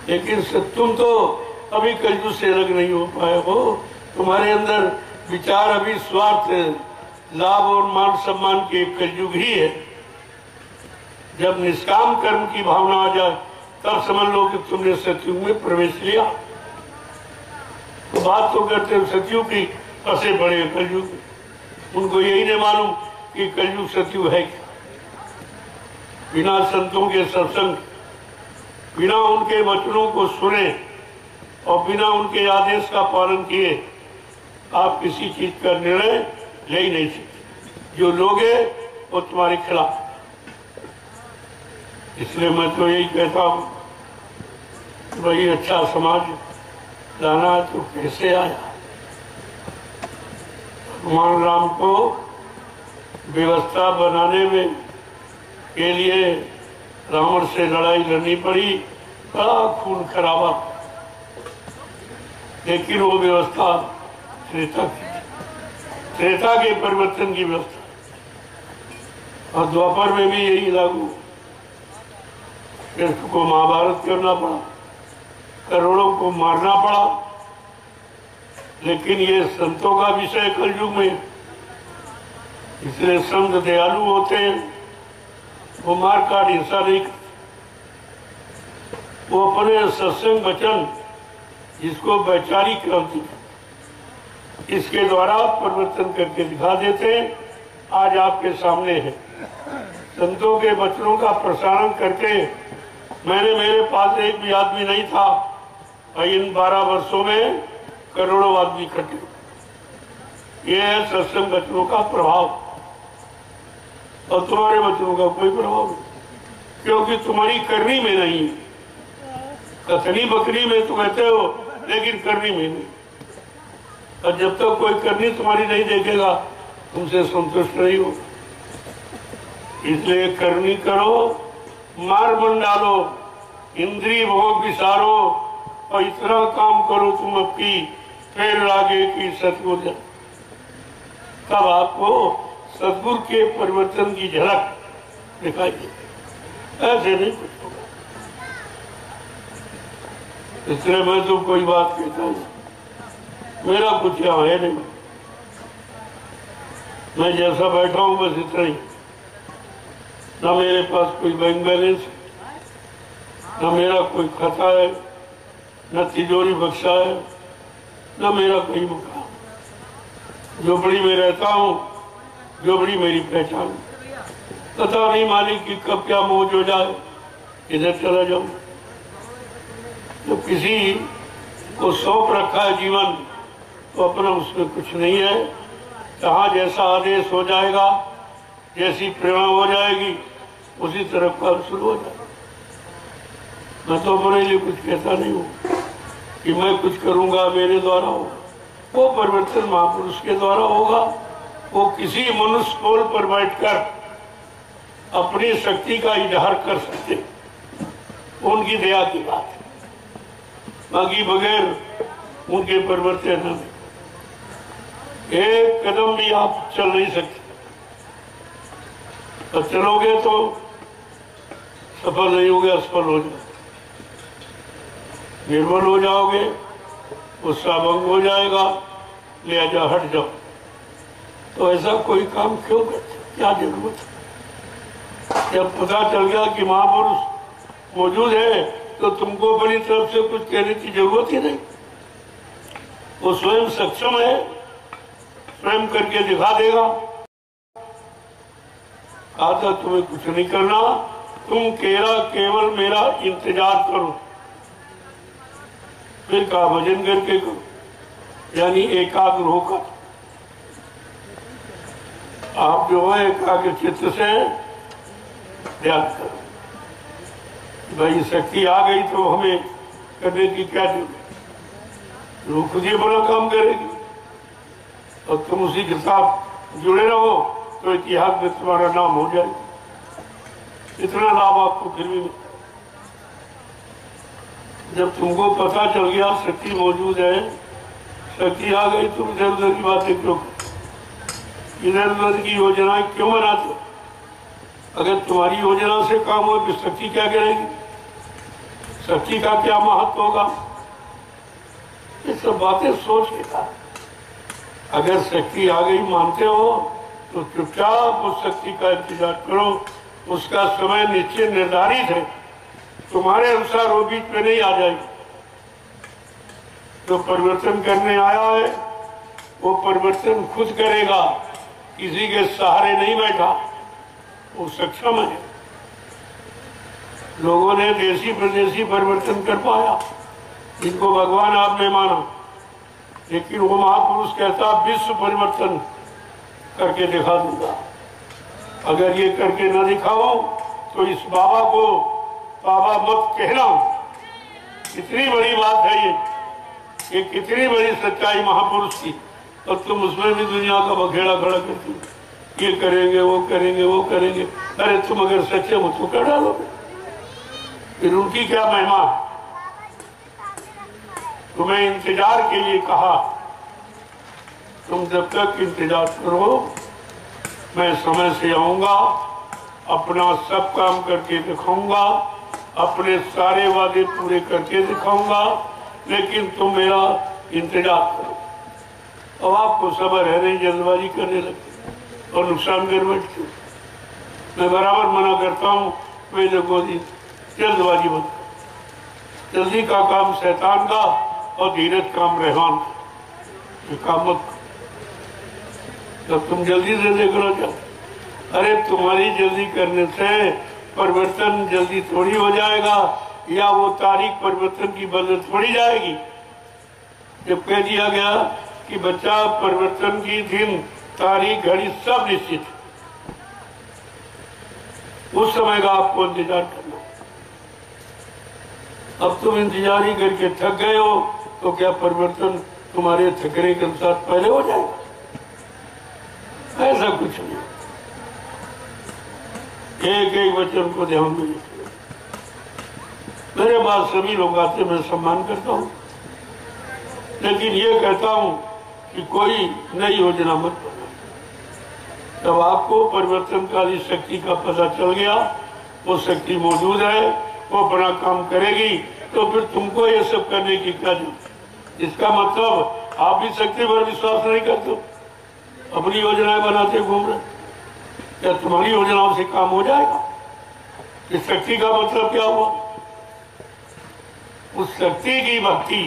लेकिन तुम तो अभी कलयुग से अलग नहीं हो पाए हो, तुम्हारे अंदर विचार अभी स्वार्थ, लाभ और मान सम्मान के कलयुग ही है। जब निष्काम कर्म की भावना आ जाए तब समझ लो कि तुमने सतयुग में प्रवेश लिया। तो बात तो करते हो सतयुग की, फंसे बड़े कलयुग। उनको यही नहीं मालूम कि कलयुग सतयुग है क्या। बिना संतों के सत्संग, बिना उनके वचनों को सुने और बिना उनके आदेश का पालन किए आप किसी चीज का निर्णय ले ही नहीं सकते। जो लोगे वो तुम्हारे खिलाफ। इसलिए मैं तो यही कहता हूँ, भाई अच्छा समाज लाना है तो कैसे आया? भगवान राम को व्यवस्था बनाने में के लिए रावण से लड़ाई लड़नी पड़ी, बड़ा खून खराबा, लेकिन वो व्यवस्था त्रेता के परिवर्तन की व्यवस्था। और द्वापर में भी यही लागू। कृष्ण को महाभारत करना पड़ा, करोड़ों को मारना पड़ा, लेकिन ये संतों का विषय कलयुग में। इसलिए संत दयालु होते हैं, वो मारकाट हिंसा नहीं करते। वो अपने सत्संग वचन, जिसको वैचारिक क्रांति, इसके द्वारा परिवर्तन करके दिखा देते हैं। आज आपके सामने है। संतों के वचनों का प्रसारण करके मेरे पास एक भी आदमी नहीं था, और इन 12 वर्षों में करोड़ों आदमी इकट्ठे। ये है सत्संग वचनों का प्रभाव, और तुम्हारे वचनों का कोई प्रभाव नहीं, क्योंकि तुम्हारी करनी में नहीं है। कथनी बकरी में तो कहते हो, लेकिन करनी में नहीं। और जब तक कोई करनी तुम्हारी नहीं देखेगा, तुमसे संतुष्ट नहीं हो। इसलिए करनी करो, मार मन डालो, इंद्रिय भोग विसारो, और इतना काम करो तुम अब की फिर लागे कि सतगुरु, तब आपको सतगुरु के परिवर्तन की झलक दिखाई देगी। ऐसे नहीं कुछ होगा। इसलिए मैं तो कोई बात कहता हूँ, मेरा कुछ यहाँ है नहीं। मैं जैसा बैठा हूँ बस इतना ही। ना मेरे पास कोई बैंक बैलेंस है, ना मेरा कोई खाता है, न तिजोरी बक्सा है, न मेरा कोई मकान। झोपड़ी में रहता हूँ, झोपड़ी मेरी पहचान। पता नहीं मालिक की कब क्या मौज हो जाए, इधर चला जाऊं। तो किसी को सौंप रखा है जीवन, तो अपना उसमें कुछ नहीं है। जहाँ जैसा आदेश हो जाएगा, जैसी प्रेरणा हो जाएगी, उसी तरफ काम शुरू हो जाएगा। मैं तो अपने लिए कुछ कहता नहीं हूँ कि मैं कुछ करूंगा, मेरे द्वारा होगा। वो परिवर्तन महापुरुष के द्वारा होगा। वो किसी मनुष्य पोल पर बैठकर अपनी शक्ति का इजहार कर सकते, उनकी दया की बात है। बाकी बगैर उनके परिवर्तन एक कदम भी आप चल नहीं सकते। और चलोगे तो सफल नहीं होगे, असफल हो जाओगे, निर्बल हो जाओगे, उत्साह भंग हो जाएगा, लिहाजा हट जाओ। तो ऐसा कोई काम क्यों करते, क्या जरूरत है? जब पता चल गया कि महापुरुष मौजूद है, तो तुमको अपनी तरफ से कुछ कहने की जरूरत ही नहीं। वो स्वयं सक्षम है, स्वयं करके दिखा देगा। आता तुम्हें कुछ नहीं करना, तुम केवल मेरा इंतजार करो। फिर कहा भजन करके करो, यानी एकाग्र होकर। आप जो है एकाग्र चित्त से ध्यान करो। भाई शक्ति आ गई तो हमें करने की क्या जरूरत, वो खुद ही बड़ा काम करेगी। और तुम उसी के साथ जुड़े रहो तो इतिहास में तुम्हारा नाम हो जाएगा। इतना लाभ आपको फिर भी। जब तुमको पता चल गया शक्ति मौजूद है, शक्ति आ गई, तुम इधर उधर की बातें क्यों, इधर उधर की योजनाएं क्यों बनाते? अगर तुम्हारी योजना से काम हो तो शक्ति क्या करेगी? शक्ति का क्या महत्व होगा? ये सब बातें सोच के था। अगर शक्ति आ गई मानते हो तो चुपचाप उस शक्ति का इंतजार करो। उसका समय निश्चित निर्धारित है, तुम्हारे अनुसार वो बीच में नहीं आ जाएगी। जो परिवर्तन करने आया है वो परिवर्तन खुद करेगा, किसी के सहारे नहीं बैठा। वो सक्षम है। लोगों ने देशी प्रदेशी परिवर्तन कर पाया, जिनको भगवान आपने माना, लेकिन वो महापुरुष कहता विश्व परिवर्तन करके दिखा दूंगा। अगर ये करके न दिखाओ तो इस बाबा को बाबा मत कहना। कितनी बड़ी बात है ये कितनी बड़ी सच्चाई महापुरुष की, और तुम उसमें भी दुनिया का बखेड़ा खड़ा करती हो। ये करेंगे, वो करेंगे, वो करेंगे। अरे तुम अगर सच्चे हो तो कर डालोगे, फिर उनकी क्या महिमा? तुम्हें इंतजार के लिए कहा, तुम जब तक इंतजार करो, मैं समय से आऊंगा, अपना सब काम करके दिखाऊंगा, अपने सारे वादे पूरे करके दिखाऊंगा, लेकिन तुम मेरा इंतजार करो। अब आपको सब्र है नहीं, जल्दबाजी करने लगते। और नुकसान कर बैठते हो। मैं बराबर मना करता हूँ, मैं लोगों की जल्दबाजी मत करो। जल्दी का काम शैतान का और धीरज काम रहमान का। ये काम मत करो। जब तुम जल्दी से देख लो क्या, अरे तुम्हारी जल्दी करने से परिवर्तन जल्दी थोड़ी हो जाएगा, या वो तारीख परिवर्तन की बदल थोड़ी जाएगी। जब कह दिया गया कि बच्चा परिवर्तन की दिन तारीख घड़ी सब निश्चित है, उस समय का आपको इंतजार करना। अब तुम इंतजार ही करके थक गए हो, तो क्या परिवर्तन तुम्हारे थकने के अनुसार पहले हो जाएगा? ऐसा कुछ नहीं। एक एक वचन को ध्यान में रखिए। मेरे पास सभी लोग आते, मैं सम्मान करता हूँ, लेकिन ये कहता हूँ कि कोई नई योजना मत बनाओ। जब आपको परिवर्तनकारी शक्ति का पता चल गया, वो शक्ति मौजूद है, वो अपना काम करेगी, तो फिर तुमको ये सब करने की क्या जरूरत? इसका मतलब आप भी शक्ति पर विश्वास नहीं करते, अपनी योजनाएं बनाते घूम रहे। क्या तुम्हारी योजनाओं से काम हो जाएगा? इस शक्ति का मतलब क्या हुआ? उस शक्ति की भक्ति,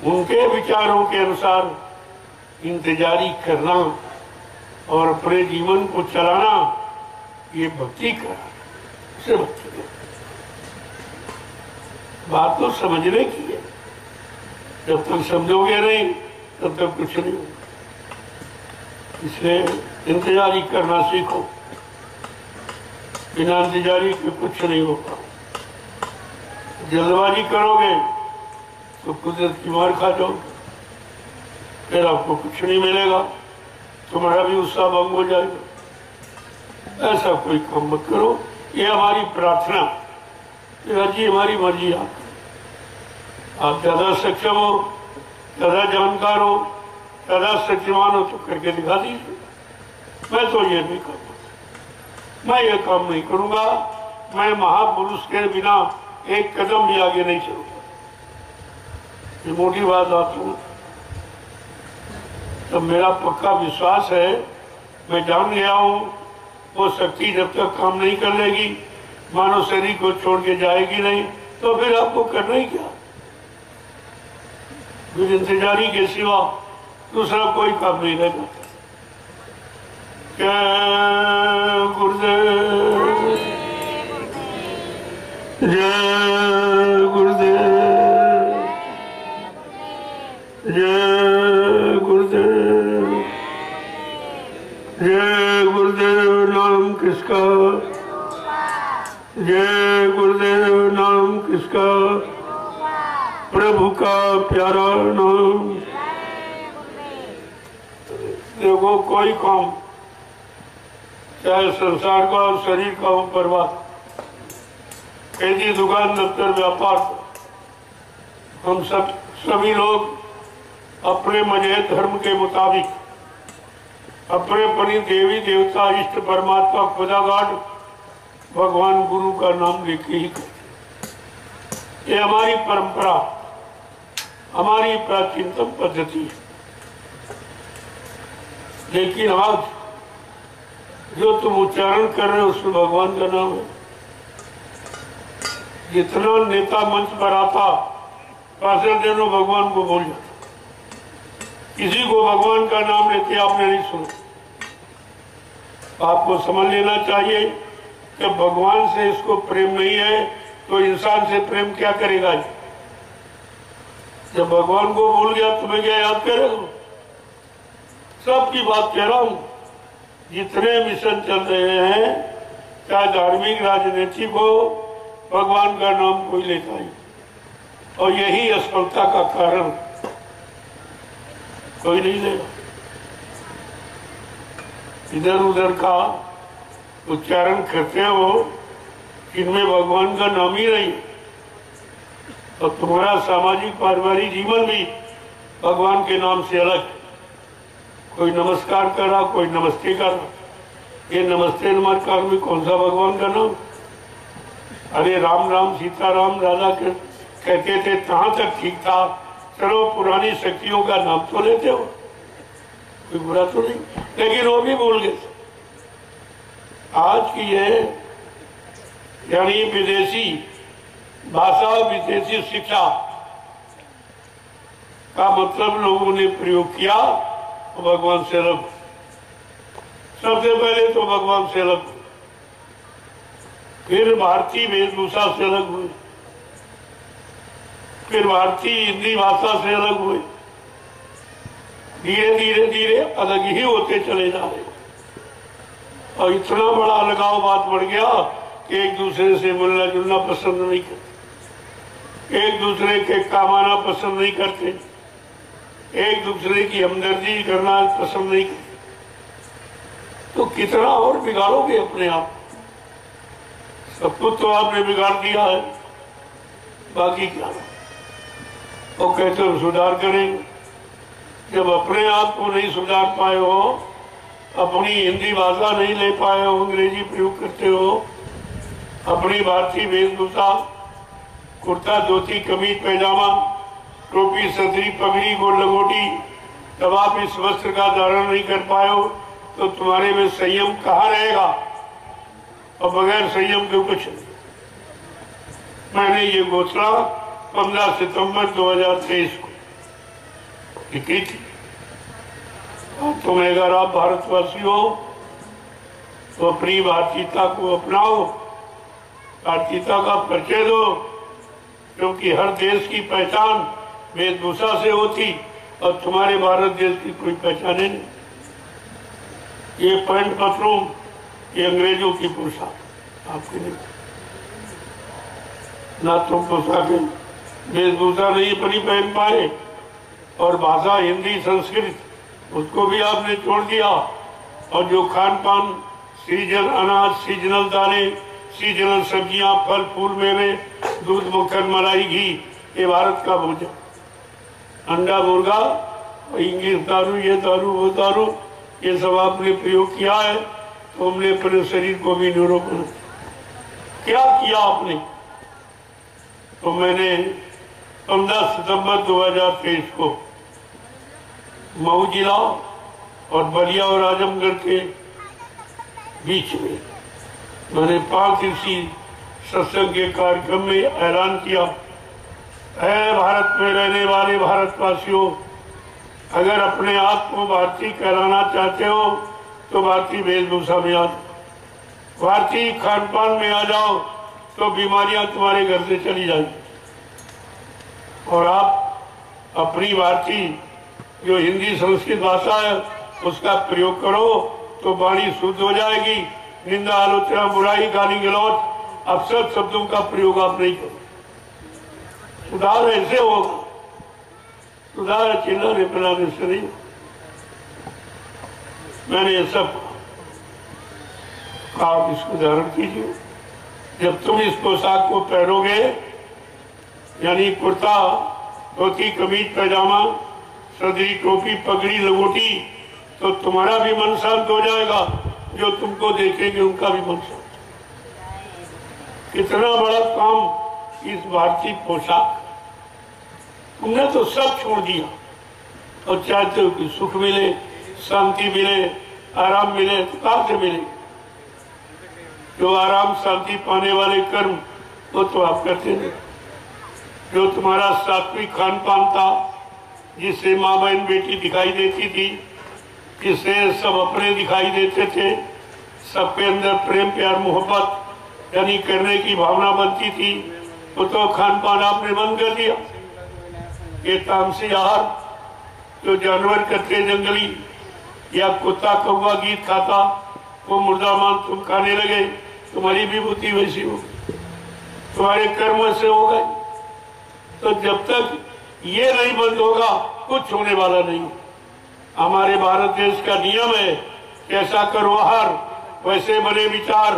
उनके विचारों के अनुसार इंतजारी करना और अपने जीवन को चलाना, ये भक्ति करना, उसे भक्ति करना। बात तो समझने की है। जब तक समझोगे नहीं, तब तक कुछ नहीं होगा। इसलिए इंतजारी करना सीखो। बिना इंतजारी के कुछ नहीं होगा। जल्दबाजी करोगे तो कुदरत की मार खा जाओगे, फिर आपको कुछ नहीं मिलेगा, तुम्हारा भी उत्साह भंग हो जाएगा। ऐसा कोई काम मत करो। ये हमारी प्रार्थना, जी हमारी मर्जी। आप ज्यादा सक्षम हो, ज्यादा जानकार हो, ज्यादा शक्तिमान हो तो करके दिखा दीजिए। मैं तो ये नहीं करूँगा, मैं ये काम नहीं करूँगा। मैं महापुरुष के बिना एक कदम भी आगे नहीं चलूँगा। ये मोटी बात आप सुनो। तो मेरा पक्का विश्वास है, मैं जान गया हूँ, वो शक्ति जब तक काम नहीं कर लेगी, मानव शरीर को छोड़ के जाएगी नहीं, तो फिर आपको करना ही क्या? फिर इंतजारी के सिवा दूसरा कोई काम नहीं रहेगा। जय गुरुदेव, जय गुरुदेव, जय गुरुदेव, जय गुरुदेव। नाम किसका? जय गुरुदेव। नाम किसका? प्रभु का प्यारा नाम। देखो, कोई काम, चाहे संसार का और शरीर का हो, परवाह, खेती, दुकान, दफ्तर, व्यापार, हम सभी लोग अपने मजहब धर्म के मुताबिक अपने परी देवी देवता इष्ट परमात्मा खुदागाड भगवान गुरु का नाम लेके ही करते। ये हमारी परंपरा, हमारी प्राचीनतम पद्धति है। लेकिन आज जो तुम उच्चारण कर रहे हो उसमें भगवान का नाम है। जितना नेता मंच पर आता, भाषण देने भगवान को बोल जाता, किसी को भगवान का नाम लेते आपने नहीं सुना। आपको समझ लेना चाहिए कि भगवान से इसको प्रेम नहीं है तो इंसान से प्रेम क्या करेगा? जब भगवान को भूल गया तुम्हें क्या याद करेगा? सबकी बात कह रहा हूं। जितने मिशन चल रहे हैं, चाहे धार्मिक, राजनीतिक हो, भगवान का नाम कोई लेता ही, और यही असफलता का कारण। कोई नहीं लेगा। इधर उधर का उच्चारण करते हो, इनमें भगवान का नाम ही नहीं, और तुम्हारा सामाजिक पारिवारिक जीवन भी भगवान के नाम से अलग। कोई नमस्कार कर रहा, कोई नमस्ते कर रहा। ये नमस्ते नमस्कार में कौन सा भगवान का नाम? अरे राम राम सीताराम राधा कहते थे, कहाँ तक ठीक था। चलो पुरानी शक्तियों का नाम तो लेते हो, कोई बुरा तो नहीं, लेकिन वो भी भूल गए। आज की है यानी विदेशी भाषा, विदेशी शिक्षा का मतलब लोगों ने प्रयोग किया तो भगवान से अलग, सबसे पहले तो भगवान से अलग, फिर भारतीय वेशभूषा से अलग हुए, फिर भारतीय हिंदी भाषा से अलग हुए, धीरे धीरे धीरे अलग ही होते चले जा रहे। और इतना बड़ा अलगाव बात बढ़ गया कि एक दूसरे से मिलना जुलना पसंद नहीं करते, एक दूसरे के काम आना पसंद नहीं करते, एक दूसरे की हमदर्दी करना पसंद नहीं करते। तो कितना और बिगाड़ोगे अपने आप? सब कुछ तो आपने बिगाड़ दिया है, बाकी क्या? वो कहते हो सुधार करेंगे, जब अपने आप को नहीं सुधार पाए हो, अपनी हिंदी भाषा नहीं ले पाए हो, अंग्रेजी प्रयोग करते हो, अपनी भारतीय वेशभूषा कुर्ता धोती कमीज पैजामा टोपी छतरी पगड़ी गोल लंगोटी, जब आप इस वस्त्र का धारण नहीं कर पाए हो तो तुम्हारे में संयम कहाँ रहेगा? और बगैर संयम के कुछ नहीं। मैंने ये घोषणा 15 सितंबर 2023 को लिखी थी। तुम अगर आप भारतवासी हो तो अपनी भारतीयता को अपनाओ, भारतीयता का परिचय दो, क्योंकि हर देश की पहचान वेशभूषा से होती और तुम्हारे भारत देश की कोई पहचान नहीं। ये पैंट पतलून ये अंग्रेजों की पोशाक आपकी नहीं, ना तुम पोशाकें वेशभूषा नहीं अपनी पहन पाए, और भाषा हिंदी संस्कृत उसको भी आपने छोड़ दिया। और जो खान पान सीजन अनाज, सीजनल दालें, सीजनल सब्जियां, फल फूल मेवे, दूध मक्खन मलाई घी, ये भारत का भोजन। अंडा मुर्गा, इंग्लिश दारू, ये दारू वो दारू, ये सब आपने प्रयोग किया है, तो हमने अपने शरीर को भी निरोग क्या किया आपने? तो मैंने 15 सितंबर 2023 को मऊ जिला और बलिया और आजमगढ़ के बीच में मैंने 5 दिवसीय सत्संग के कार्यक्रम में ऐलान किया, है भारत में रहने वाले भारतवासियों, अगर अपने आप को भारतीय कहलाना चाहते हो तो भारतीय वेशभूषा में आ जाओ, भारतीय खान पान में आ जाओ, तो बीमारियां तुम्हारे घर से चली जाएंगी। और आप अपनी भारतीय जो हिंदी संस्कृत भाषा है उसका प्रयोग करो तो वाणी शुद्ध हो जाएगी। निंदा आलोचना बुराई गाली गलौज अपशब्द शब्दों का प्रयोग आप नहीं करो। सुधार ऐसे होगा, सुधार चिल्लाने पिलाने से नहीं। मैंने ये सब आप इसको धारण कीजिए। जब तुम इस पोशाक को पहनोगे, यानी कुर्ता धोती कमीज पैजामा सदरी टोपी पगड़ी लंगोटी, तो तुम्हारा भी मन शांत हो जाएगा, जो तुमको देखेंगे उनका भी मन शांत। कितना बड़ा काम इस भारतीय पोशाक, तुमने तो सब छोड़ दिया और चाहते हो कि सुख मिले, शांति मिले, आराम मिले, तो कहां से मिले? जो आराम शांति पाने वाले कर्म वो तो आप करते नहीं। जो तुम्हारा सात्विक खान पान था, जिससे माँ बहन बेटी दिखाई देती थी, जिससे सब अपने दिखाई देते थे, सबके अंदर प्रेम प्यार मोहब्बत यानी करने की भावना बनती थी, वो तो खान पान आपने बंद कर दिया। ये तामसी आहार जो जानवर करते जंगली या कुत्ता कौवा गीत खाता, वो मुर्दा मान तुम खाने लगे, तुम्हारी विभूति वैसी हो, तुम्हारे कर्म से हो गए। तो जब तक ये नहीं बंद होगा कुछ होने वाला नहीं। हमारे भारत देश का नियम है, कैसा करो आहार वैसे बने विचार,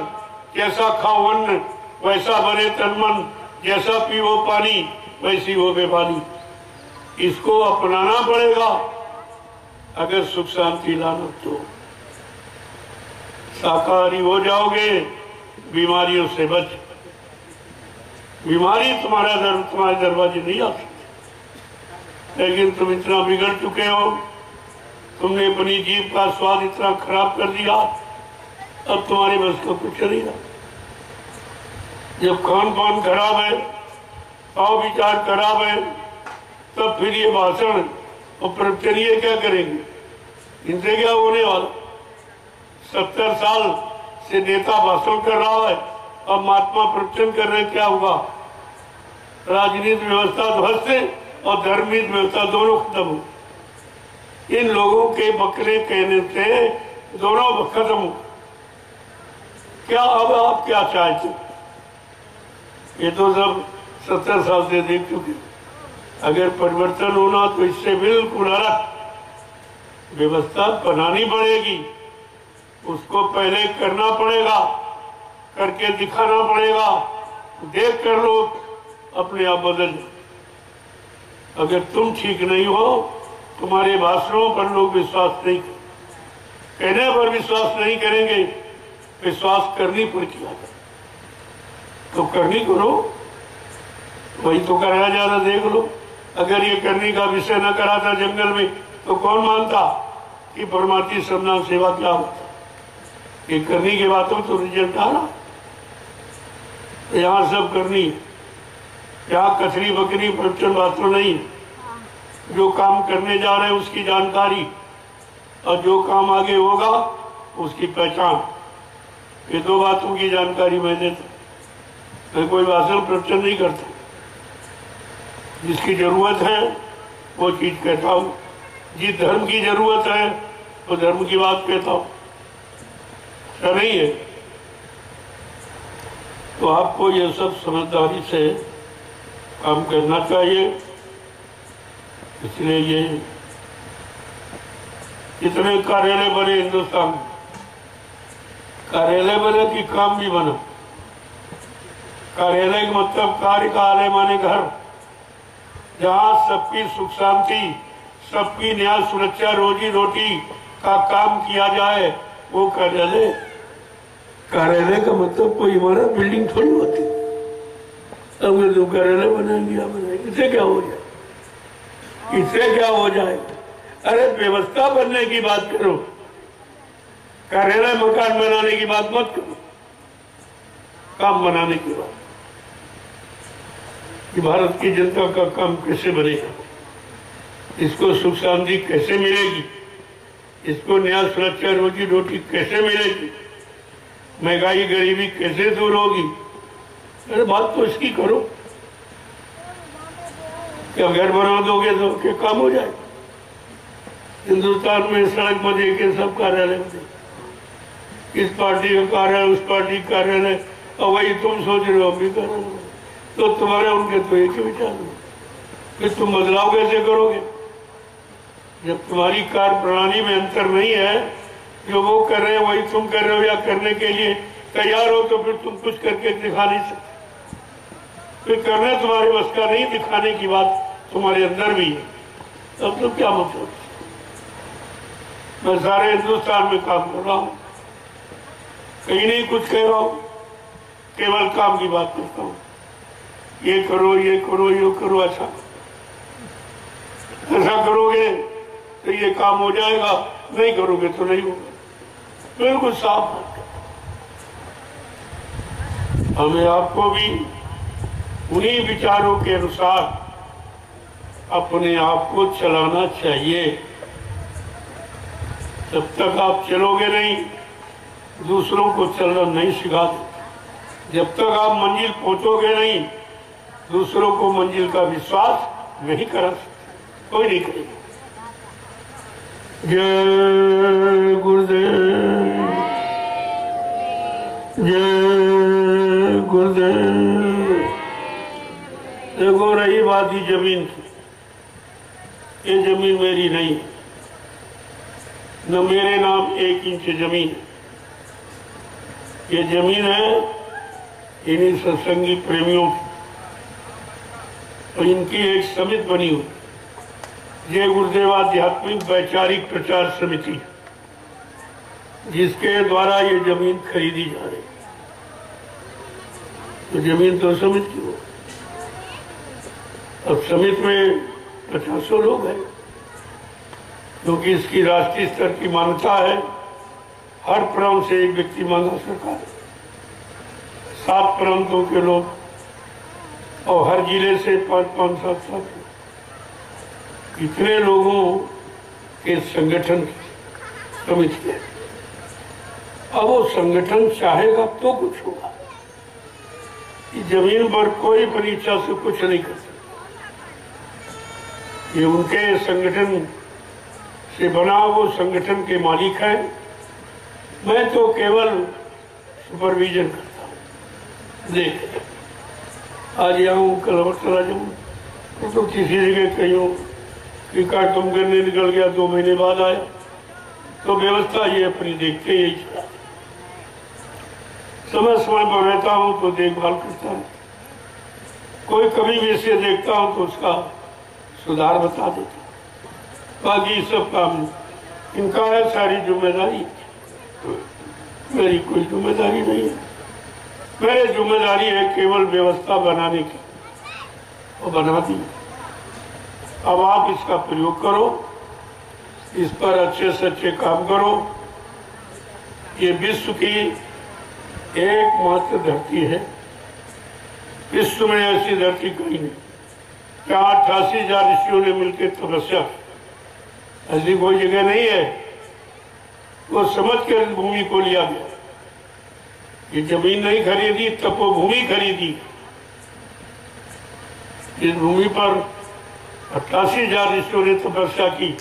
कैसा खाओ अन्न वैसा बने तन मन, जैसा पियो पानी वैसी हो बेपानी। इसको अपनाना पड़ेगा अगर सुख शांति लाना तो। शाकाहारी हो जाओगे, बीमारियों से बच, बीमारी तुम्हारे दरवाजे नहीं आ सकती। लेकिन तुम इतना बिगड़ चुके हो तुमने अपनी जीभ का स्वाद इतना खराब कर दिया, अब तुम्हारे बस का कुछ नहीं रहा। जब खान पान खराब है, भाव विचार खराब है, तब फिर ये भाषण और प्रवचनीय क्या करेंगे? इनसे क्या होने वाला? 70 साल से नेता भाषण कर रहा है, अब महात्मा प्रवचन कर रहे, क्या होगा? राजनीतिक व्यवस्था ध्वस्त है और धार्मिक व्यवस्था दोनों खत्म हो। इन लोगों के बकरे कहने से दोनों खत्म हो। क्या अब आप क्या चाहते? ये तो सब 70 साल से देख चुके। अगर परिवर्तन होना तो इससे बिल्कुल अलग व्यवस्था बनानी पड़ेगी। उसको पहले करना पड़ेगा, करके दिखाना पड़ेगा, देख कर लोग अपने आप बदल जाए। अगर तुम ठीक नहीं हो, तुम्हारे भाषणों पर लोग विश्वास नहीं कहने पर विश्वास नहीं करेंगे, विश्वास करनी पर किया जाए तो करनी करो। वही तो कराया जा रहा, देख लो। अगर ये करने का विषय न करा था जंगल में तो कौन मानता कि परमार्थी सन्नाम सेवा क्या होता? ये करने के बाद तो रिजल्ट आ रहा। यहाँ सब करनी, यहाँ कचरी बकरी प्रवचन बातों नहीं। जो काम करने जा रहे हैं उसकी जानकारी और जो काम आगे होगा उसकी पहचान, ये दो बातों की जानकारी मैं देता। मैं कोई भाषण प्रवचन नहीं करता। जिसकी जरूरत है वो चीज कहता हूँ, जिस धर्म की जरूरत है वो धर्म की बात कहता हूँ। ऐसा नहीं है। तो आपको ये सब समझदारी से काम करना चाहिए। इसलिए ये कितने कार्यालय बने हिंदुस्तान में, कार्यालय बने कि काम भी बना। कार्यालय का मतलब कार्य का आलय माने घर, जहाँ सबकी सुख शांति, सबकी न्याय सुरक्षा, रोजी रोटी का काम किया जाए, वो कार्यालय। कार्यालय का मतलब कोई इमारत बिल्डिंग थोड़ी होती। अब तो कार्यालय बनाएंगे, या बनाएंगे, इससे क्या हो जाए? इससे क्या हो जाए? अरे व्यवस्था बनने की बात करो, कार्यालय मकान बनाने की बात मत करो। काम बनाने की बात कि भारत की जनता का काम कैसे बनेगा, इसको सुख शांति कैसे मिलेगी, इसको न्याय सुरक्षा रोजी रोटी कैसे मिलेगी, महंगाई गरीबी कैसे दूर होगी। अरे बात तो इसकी करो। क्या घर बना दोगे तो क्या काम हो जाए? हिंदुस्तान में सड़क बने के सब कार्यालय बने, इस पार्टी का कार्यालय, उस पार्टी का कार्यालय, और वही तुम सोच रहे हो हम भी कार्यालय। तो तुम्हारे उनके तो एक ही विचार हो, फिर तुम बदलाव कैसे करोगे? जब तुम्हारी कार्य प्रणाली में अंतर नहीं है, जो वो कर रहे हैं वही तुम कर रहे हो या करने के लिए तैयार हो, तो फिर तुम कुछ करके दिखा नहीं सकते। फिर करना तुम्हारे बस का नहीं, दिखाने की बात तुम्हारे अंदर भी है। अब तो क्या मतलब? मैं सारे हिंदुस्तान में काम कर रहा हूँ, कहीं नहीं कुछ कह रहा हूँ, केवल काम की बात करता हूँ। ये करो, ये करो, ये करो, ऐसा करोगे तो ये काम हो जाएगा, नहीं करोगे तो नहीं होगा। बिल्कुल साफ बात। हमें आपको भी उन्हीं विचारों के अनुसार अपने आप को चलाना चाहिए। जब तक आप चलोगे नहीं, दूसरों को चलना नहीं सिखा दो। जब तक आप मंजिल पहुंचोगे नहीं, दूसरों को मंजिल का विश्वास नहीं करा सकते, कोई नहीं करेगा। जय गुरुदेव, जय गुरुदेव। देखो रही बात ही जमीन की, ये जमीन मेरी नहीं है, न मेरे नाम 1 इंच जमीन है। ये जमीन है इन्हीं सत्संगी प्रेमियों की, और इनकी एक समिति बनी हुई, जय गुरुदेव आध्यात्मिक वैचारिक प्रचार समिति, जिसके द्वारा ये जमीन खरीदी जा रही। तो जमीन तो समिति की हो। अब समिति में 50 लोग हैं, क्योंकि इसकी राष्ट्रीय स्तर की मान्यता है। हर प्रांत से एक व्यक्ति मांगा सरकार, 7 प्रांतों के लोग और हर जिले से 5-5, 7-7 इतने लोगों के संगठन की समिति है। अब वो संगठन चाहेगा तो कुछ होगा। जमीन पर कोई परीक्षा से कुछ नहीं कर सकता। ये उनके संगठन से बना, वो संगठन के मालिक हैं। मैं तो केवल सुपरविजन करता हूँ। देख, आज यहाँ हूँ, कल और चला जाऊँ, तो किसी जगह कहीं हो कि तुम करने निकल गया, 2 महीने बाद आया, तो व्यवस्था ये अपनी देखते यही चला। समय समय पर रहता हूँ तो देखभाल करता हूँ, कोई कभी भी इसे देखता हूँ तो उसका सुधार बता देता हूँ। बाकी सब काम इनका है, सारी जिम्मेदारी मेरी कोई जिम्मेदारी नहीं है। मेरी जिम्मेदारी है केवल व्यवस्था बनाने की, और बना दी। अब आप इसका प्रयोग करो, इस पर अच्छे से अच्छे काम करो। ये विश्व की एकमात्र धरती है, विश्व में ऐसी धरती कहीं नहीं। क्या 88,000 ऋषियों ने मिलकर तपस्या की, ऐसी कोई जगह नहीं है। वो समझ कर इस भूमि को लिया गया। ये जमीन नहीं खरीदी, तपोभूमि खरीदी। इस भूमि पर 88,000 ऋषियों ने तपस्या की।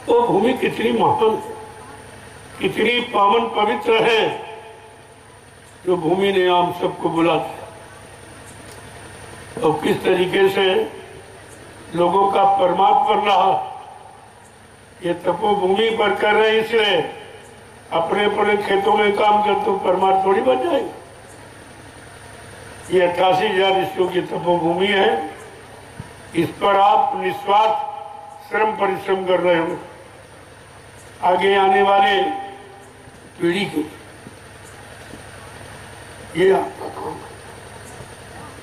वो भूमि कितनी महान, कितनी पावन पवित्र है, जो भूमि ने हम सबको बुला दिया। और किस तरीके से लोगों का परमार्थ बन रहा, ये तपोभूमि पर कर रहे, इसलिए अपने अपने खेतों में काम कर तो परमार्थ थोड़ी बन जाएगी। ये 88,000 ऋषियों की तपोभूमि है। इस पर आप निस्वार्थ श्रम परिश्रम कर रहे हो, आगे आने वाले पीढ़ी की। ये आपका काम है।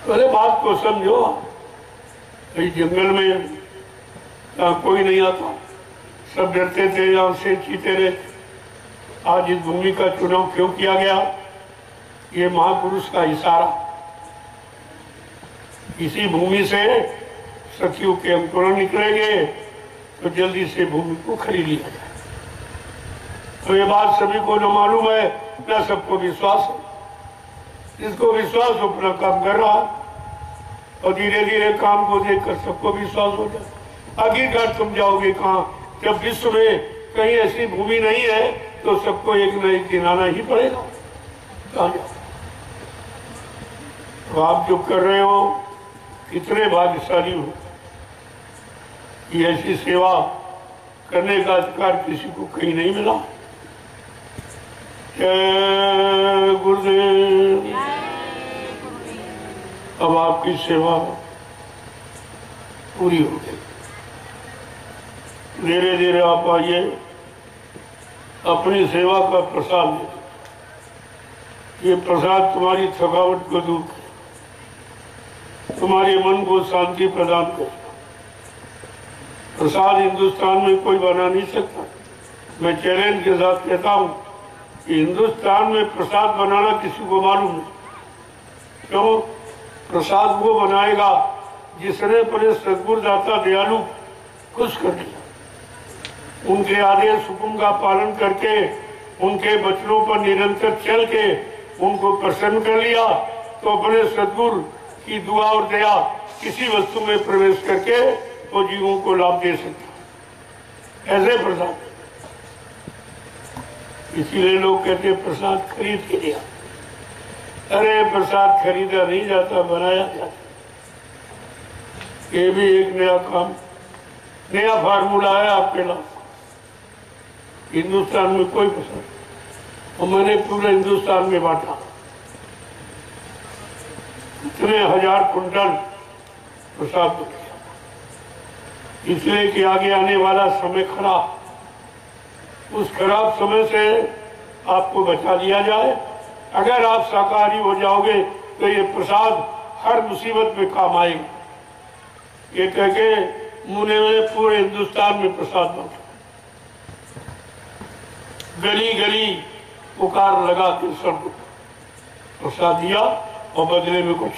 पहले बात को समझो। इस जंगल में कोई नहीं आता, सब डरते थे, यहाँ से चीते रहते। आज इस भूमि का चुनाव क्यों किया गया? ये महापुरुष का इशारा। इसी भूमि से सखियों के अंकुरण निकलेंगे, तो जल्दी से भूमि को खरीद लिया जाए। तो ये बात सभी को न मालूम है, न सबको विश्वास है। जिसको विश्वास अपना काम कर रहा, और धीरे धीरे काम को देखकर सबको विश्वास हो जाए। आखिरकार तुम जाओगे कहाँ? जब विश्व में कहीं ऐसी भूमि नहीं है, तो सबको एक न एक दिन आना ही पड़ेगा। कहाँ जाओ? तो आप जो कर रहे हो, कितने भाग्यशाली हो। ये ऐसी सेवा करने का अधिकार किसी को कहीं नहीं मिला। जय गुरुदेव। अब आपकी सेवा पूरी हो गई। धीरे धीरे आप आइए, अपनी सेवा का प्रसाद दे। ये प्रसाद तुम्हारी थकावट को दूर करे, तुम्हारे मन को शांति प्रदान करे। प्रसाद हिंदुस्तान में कोई बना नहीं सकता। मैं चैलेंज के साथ कहता हूँ कि हिंदुस्तान में प्रसाद बनाना किसी को मालूम नहीं। क्यों? प्रसाद वो बनाएगा जिसने अपने सद्गुरुदाता दयालु खुश कर दिया, उनके आदेश हुक्म का पालन करके, उनके वचनों पर निरंतर चल के उनको प्रसन्न कर लिया, तो अपने सद्गुरु की दुआ और दया किसी वस्तु में प्रवेश करके वो जीवों को लाभ दे सकता। ऐसे प्रसाद, इसीलिए लोग कहते हैं प्रसाद खरीद के दिया। अरे प्रसाद खरीदा नहीं जाता, बनाया जाता। ये भी एक नया काम, नया फार्मूला है आपके लिए। हिंदुस्तान में कोई प्रसाद, और मैंने पूरे हिंदुस्तान में बांटा। इतने 1000 कुंटल प्रसाद किया, इसलिए कि आगे आने वाला समय खराब, उस खराब समय से आपको बचा लिया जाए। अगर आप शाकाहारी हो जाओगे तो ये प्रसाद हर मुसीबत में काम आएगा। ये कह के मुने ने पूरे हिंदुस्तान में प्रसाद बांटा। गली गली पुकार लगा के सबको प्रसाद दिया और बदले में कुछ।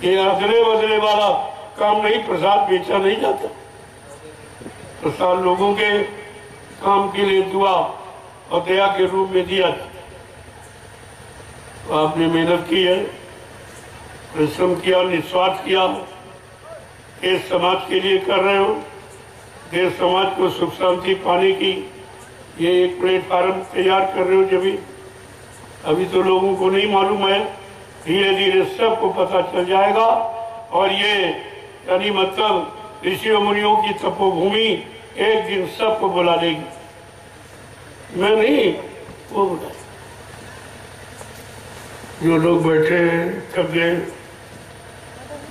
ये अदले बदले वाला काम नहीं, प्रसाद बेचा नहीं जाता। प्रसाद लोगों के काम के लिए दुआ और दया के रूप में दिया जाता। तो आपने मेहनत की है, परिश्रम किया, निस्वार्थ किया, देश समाज के लिए कर रहे हो। देश समाज को सुख शांति पाने की ये एक प्लेटफार्म तैयार कर रहे हो। जब अभी तो लोगों को नहीं मालूम है, धीरे धीरे सबको पता चल जाएगा। और ये यानी मतलब ऋषि मुनियों की तपोभूमि एक दिन सबको बुला लेगी। मैं नहीं, वो बुलाए। जो लोग बैठे हैं थक गए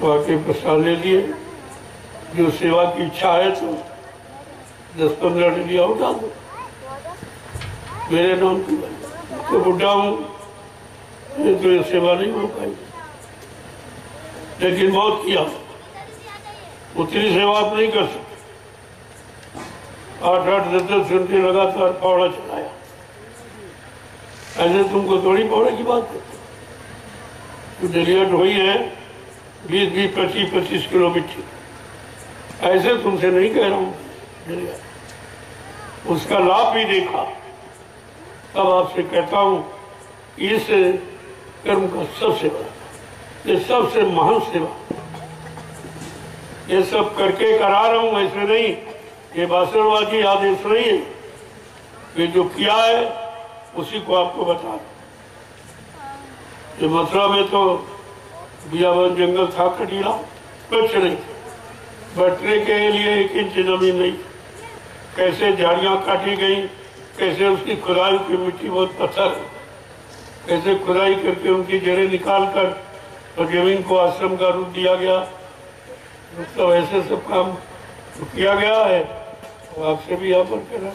तो आके प्रसाद ले लिए। जो सेवा की इच्छा है तो 10-15 डिलिया उठा दो मेरे नाम की। तो बुढ़ा हूँ तो ये सेवा नहीं हो पाई, लेकिन बहुत किया। उतनी सेवा आप नहीं कर सकते। 8-8 10-10 घंटे लगातार पौड़ा चलाया। ऐसे तुमको थोड़ी पौड़े की बात करते। तो डलिया ढोई है 20-20, 25-25 किलो मिट्टी। ऐसे तुमसे नहीं कह रहा हूँ डलिया, उसका लाभ भी देखा। तब आपसे कहता हूँ इस कर्म का सबसे बड़ा, ये सबसे महान सेवा, ये सब करके करा रहा हूँ। ऐसे नहीं, ये भाषणबाजी आदेश नहीं है। ये जो किया है उसी को आपको बता रहा हूँ। ये मथुरा में तो बियावन जंगल था, कटीला, कुछ नहीं, बैठने के लिए 1 इंच जमीन नहीं। कैसे झाड़ियाँ काटी गई, कैसे उसकी खुदाई की मिट्टी बहुत पत्थर, कैसे खुदाई करके उनकी जड़ें निकाल कर और जमीन को आश्रम का रूप दिया गया। तो ऐसे सब काम तो किया गया है। तो आपसे भी यहाँ पर करा,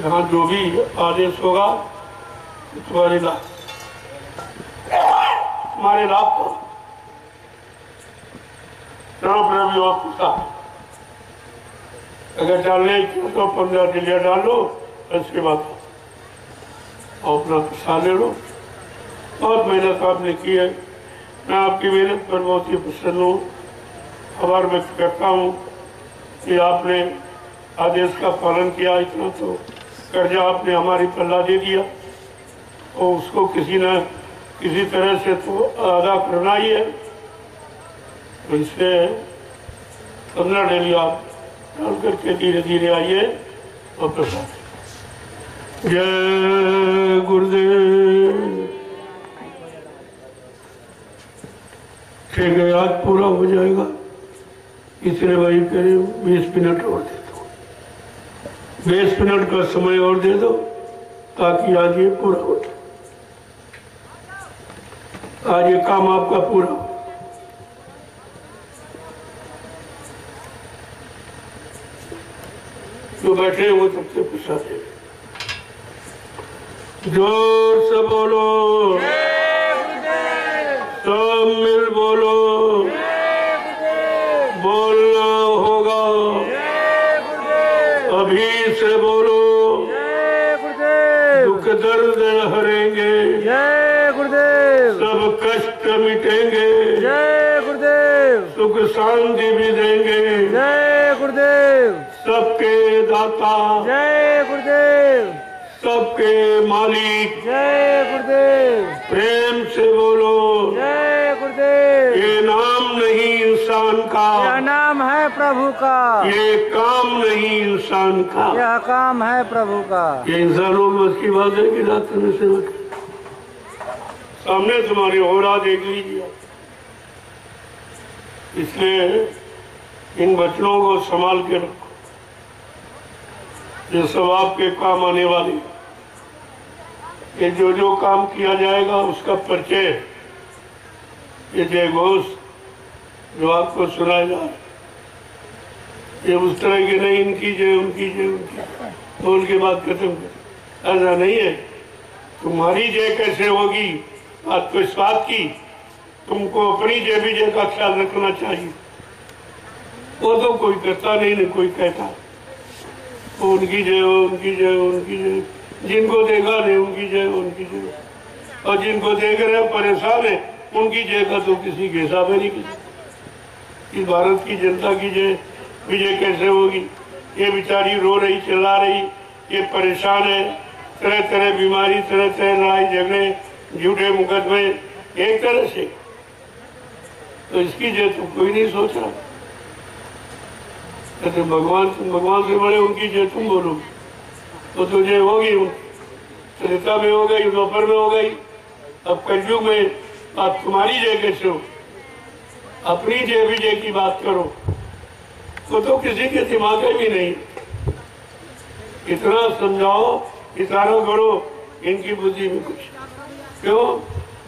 यहाँ जो भी आदेश होगा तो तुम्हारे लाभ को प्रभु आपका अगर डालने तो 15 डिलिया डालो, उसके बाद अपना प्रसाद ले लो। बहुत मेहनत आपने की है, मैं आपकी मेहनत पर बहुत ही प्रसन्न हूँ। आभार व्यक्त करता हूँ कि आपने आदेश का पालन किया। इतना तो कर्जा आपने हमारी पल्ला दे दिया और उसको किसी न किसी तरह से तो अदा करना ही है। तो इससे 15 डिलिया डाल करके धीरे धीरे आइए और प्रसाद। जय गुरुदेव। ठीक है, आज पूरा हो जाएगा, इसलिए भाई करीब 20 मिनट और दे दो, 20 मिनट का समय और दे दो ताकि आज ये पूरा हो जाए। आज ये काम आपका पूरा हो। जो बैठे हैं वो सबसे प्रसाद है। जोर से बोलो, सब मिल बोलो, बोलना होगा, अभी से बोलो। दुख दर्द हरेंगे, जय गुरुदेव। सब कष्ट मिटेंगे, जय गुरुदेव। सुख शांति भी देंगे, जय गुरुदेव। सबके दाता, जय गुरुदेव। सबके मालिक, जय गुरुदेव। प्रेम से बोलो, जय गुरुदेव। ये नाम नहीं इंसान का, यह नाम है प्रभु का, ये काम नहीं इंसान का, यह काम है प्रभु का। ये इंसानों में बस की बात है कि रात में सेवा करें। सामने तुम्हारे हो रहा देख लीजिए। इसलिए इन बच्चों को संभाल के रखो, ये सब आपके काम आने वाले। ये जो काम किया जाएगा उसका परिचय, ये जय घोष जो आपको सुनाया जा रहा है, ये उस तरह की नहीं इनकी जय उनकी जय उनकी बोल के बात खत्म कर। ऐसा नहीं है। तुम्हारी जय कैसे होगी बात तो इस बात की, तुमको अपनी जय विजय का ख्याल रखना चाहिए। वो तो कोई करता नहीं, न कोई कहता। उनकी जय हो, उनकी जय हो, उनकी जय। जिनको देखा नहीं उनकी जय हो, उनकी जय हो। और जिनको देख रहे परेशान है उनकी जय का तो किसी के हिसाब नहीं किसी। इस भारत की जनता की जय विजय कैसे होगी? ये बेचारी रो रही, चिल्ला रही, ये परेशान है, तरह तरह बीमारी, तरह तरह लड़ाई झगड़े, झूठे मुकदमे, एक तरह से। तो इसकी जय तो कोई नहीं सोच रहा। कहते भगवान, तुम भगवान से बड़े, उनकी जय तुम बोलो तो तुझे होगी। त्रेता में हो गई, दोपहर में हो गई, अब कलयुग में आप तुम्हारी जय कैसे हो? अपनी जय विजय की बात करो तो किसी के दिमाग में भी नहीं। इतना समझाओ, इशारा करो, इनकी बुद्धि में कुछ क्यों?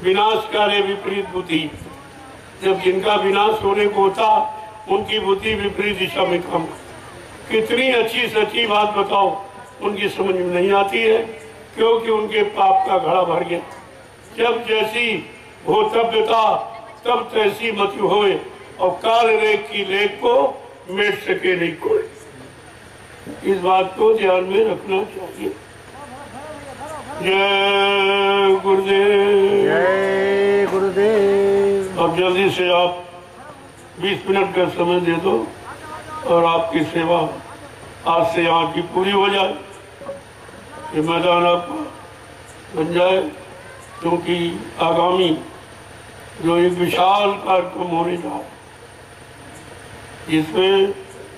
विनाशकारी विपरीत बुद्धि। जब जिनका विनाश होने को होता उनकी बुद्धि विपरीत दिशा में काम। कितनी अच्छी सच्ची बात बताओ, उनकी समझ में नहीं आती है, क्योंकि उनके पाप का घड़ा भर गया। जब जैसी भोतव्यता तब तैसी मति होए, और काल रेख की लेख को मिट सके नहीं कोई। इस बात को ध्यान में रखना चाहिए। जय गुरुदेव, जय गुरुदेव। अब जल्दी से आप 20 मिनट का समय दे दो और आपकी सेवा आज से यहाँ की पूरी हो जाए। ये मैदान आपका बन जाए, क्योंकि आगामी जो एक विशाल कार्यक्रम होने जा रहा है, जिसमें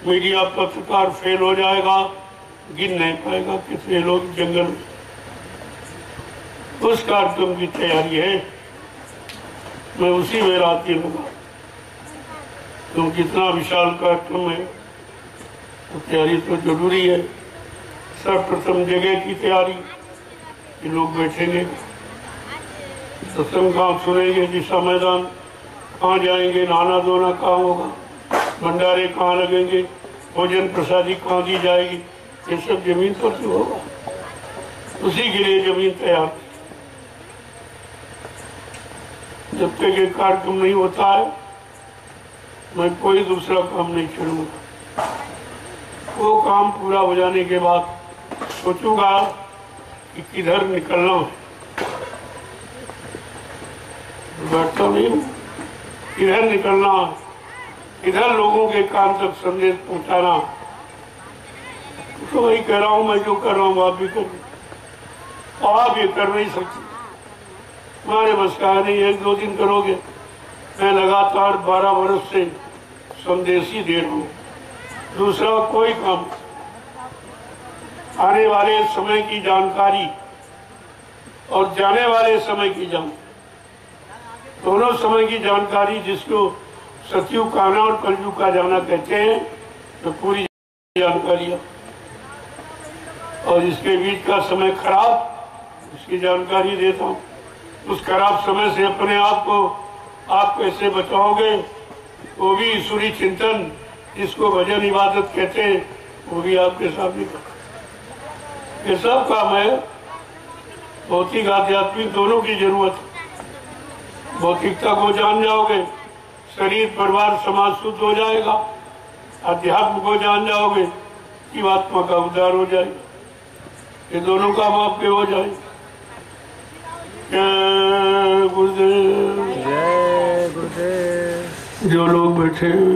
मीडिया पत्रकार फेल हो जाएगा, गिन नहीं पाएगा कितने लोग जंगल में। उस कार्यक्रम की तैयारी है, मैं उसी में रात ही लगा, क्योंकि इतना विशाल कार्यक्रम है तो तैयारी तो जरूरी है। सर्वप्रथम जगह की तैयारी कि लोग बैठेंगे, सत्संग कहाँ सुनेंगे, दिशा मैदान कहाँ जाएंगे, नहाना धोना कहाँ होगा, भंडारे कहाँ लगेंगे, भोजन प्रसादी कहाँ दी जाएगी, ये सब जमीन पर तो होगा। उसी के लिए जमीन तैयार। जब तक ये कार्यक्रम नहीं होता है मैं कोई दूसरा काम नहीं करूँगा। वो काम पूरा हो जाने के बाद सोचूंगा कि किधर निकलना है। बैठता नहीं हूँ, किधर निकलना है, इधर लोगों के कान तक संदेश पहुंचाना। तो वही कह रहा हूँ, मैं जो कर रहा हूँ आप भी करो, और आप ये कर नहीं सकते। हमारे बस का नहीं, 1-2 दिन करोगे। मैं लगातार 12 वर्ष से संदेश ही दे रहा हूँ, दूसरा कोई काम। आने वाले समय की जानकारी और जाने वाले समय की जानकारी, दोनों समय की जानकारी, जिसको सतयुग का आना और कलयुग का जाना कहते हैं, तो पूरी जानकारी है। और इसके बीच का समय खराब, उसकी जानकारी देता हूँ। उस खराब समय से अपने आप को आप कैसे बचाओगे, वो भी ईश्वरी चिंतन, जिसको भजन इबादत कहते हैं, वो भी आपके सामने कर। ये सब काम है। भौतिक आध्यात्मिक दोनों की जरूरत है। भौतिकता को जान जाओगे, शरीर परिवार समाज शुद्ध हो जाएगा। अध्यात्म को जान जाओगे, जीवात्मा का उद्धार हो जाएगा। ये दोनों काम आपके हो जाए। जय गुरुदेव, जय गुरुदेव। जो लोग बैठे हैं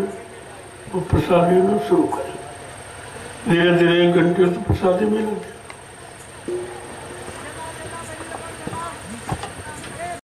वो प्रसाद लेना शुरू करें। धीरे धीरे 1 घंटे तो प्रसाद मिलेंगे।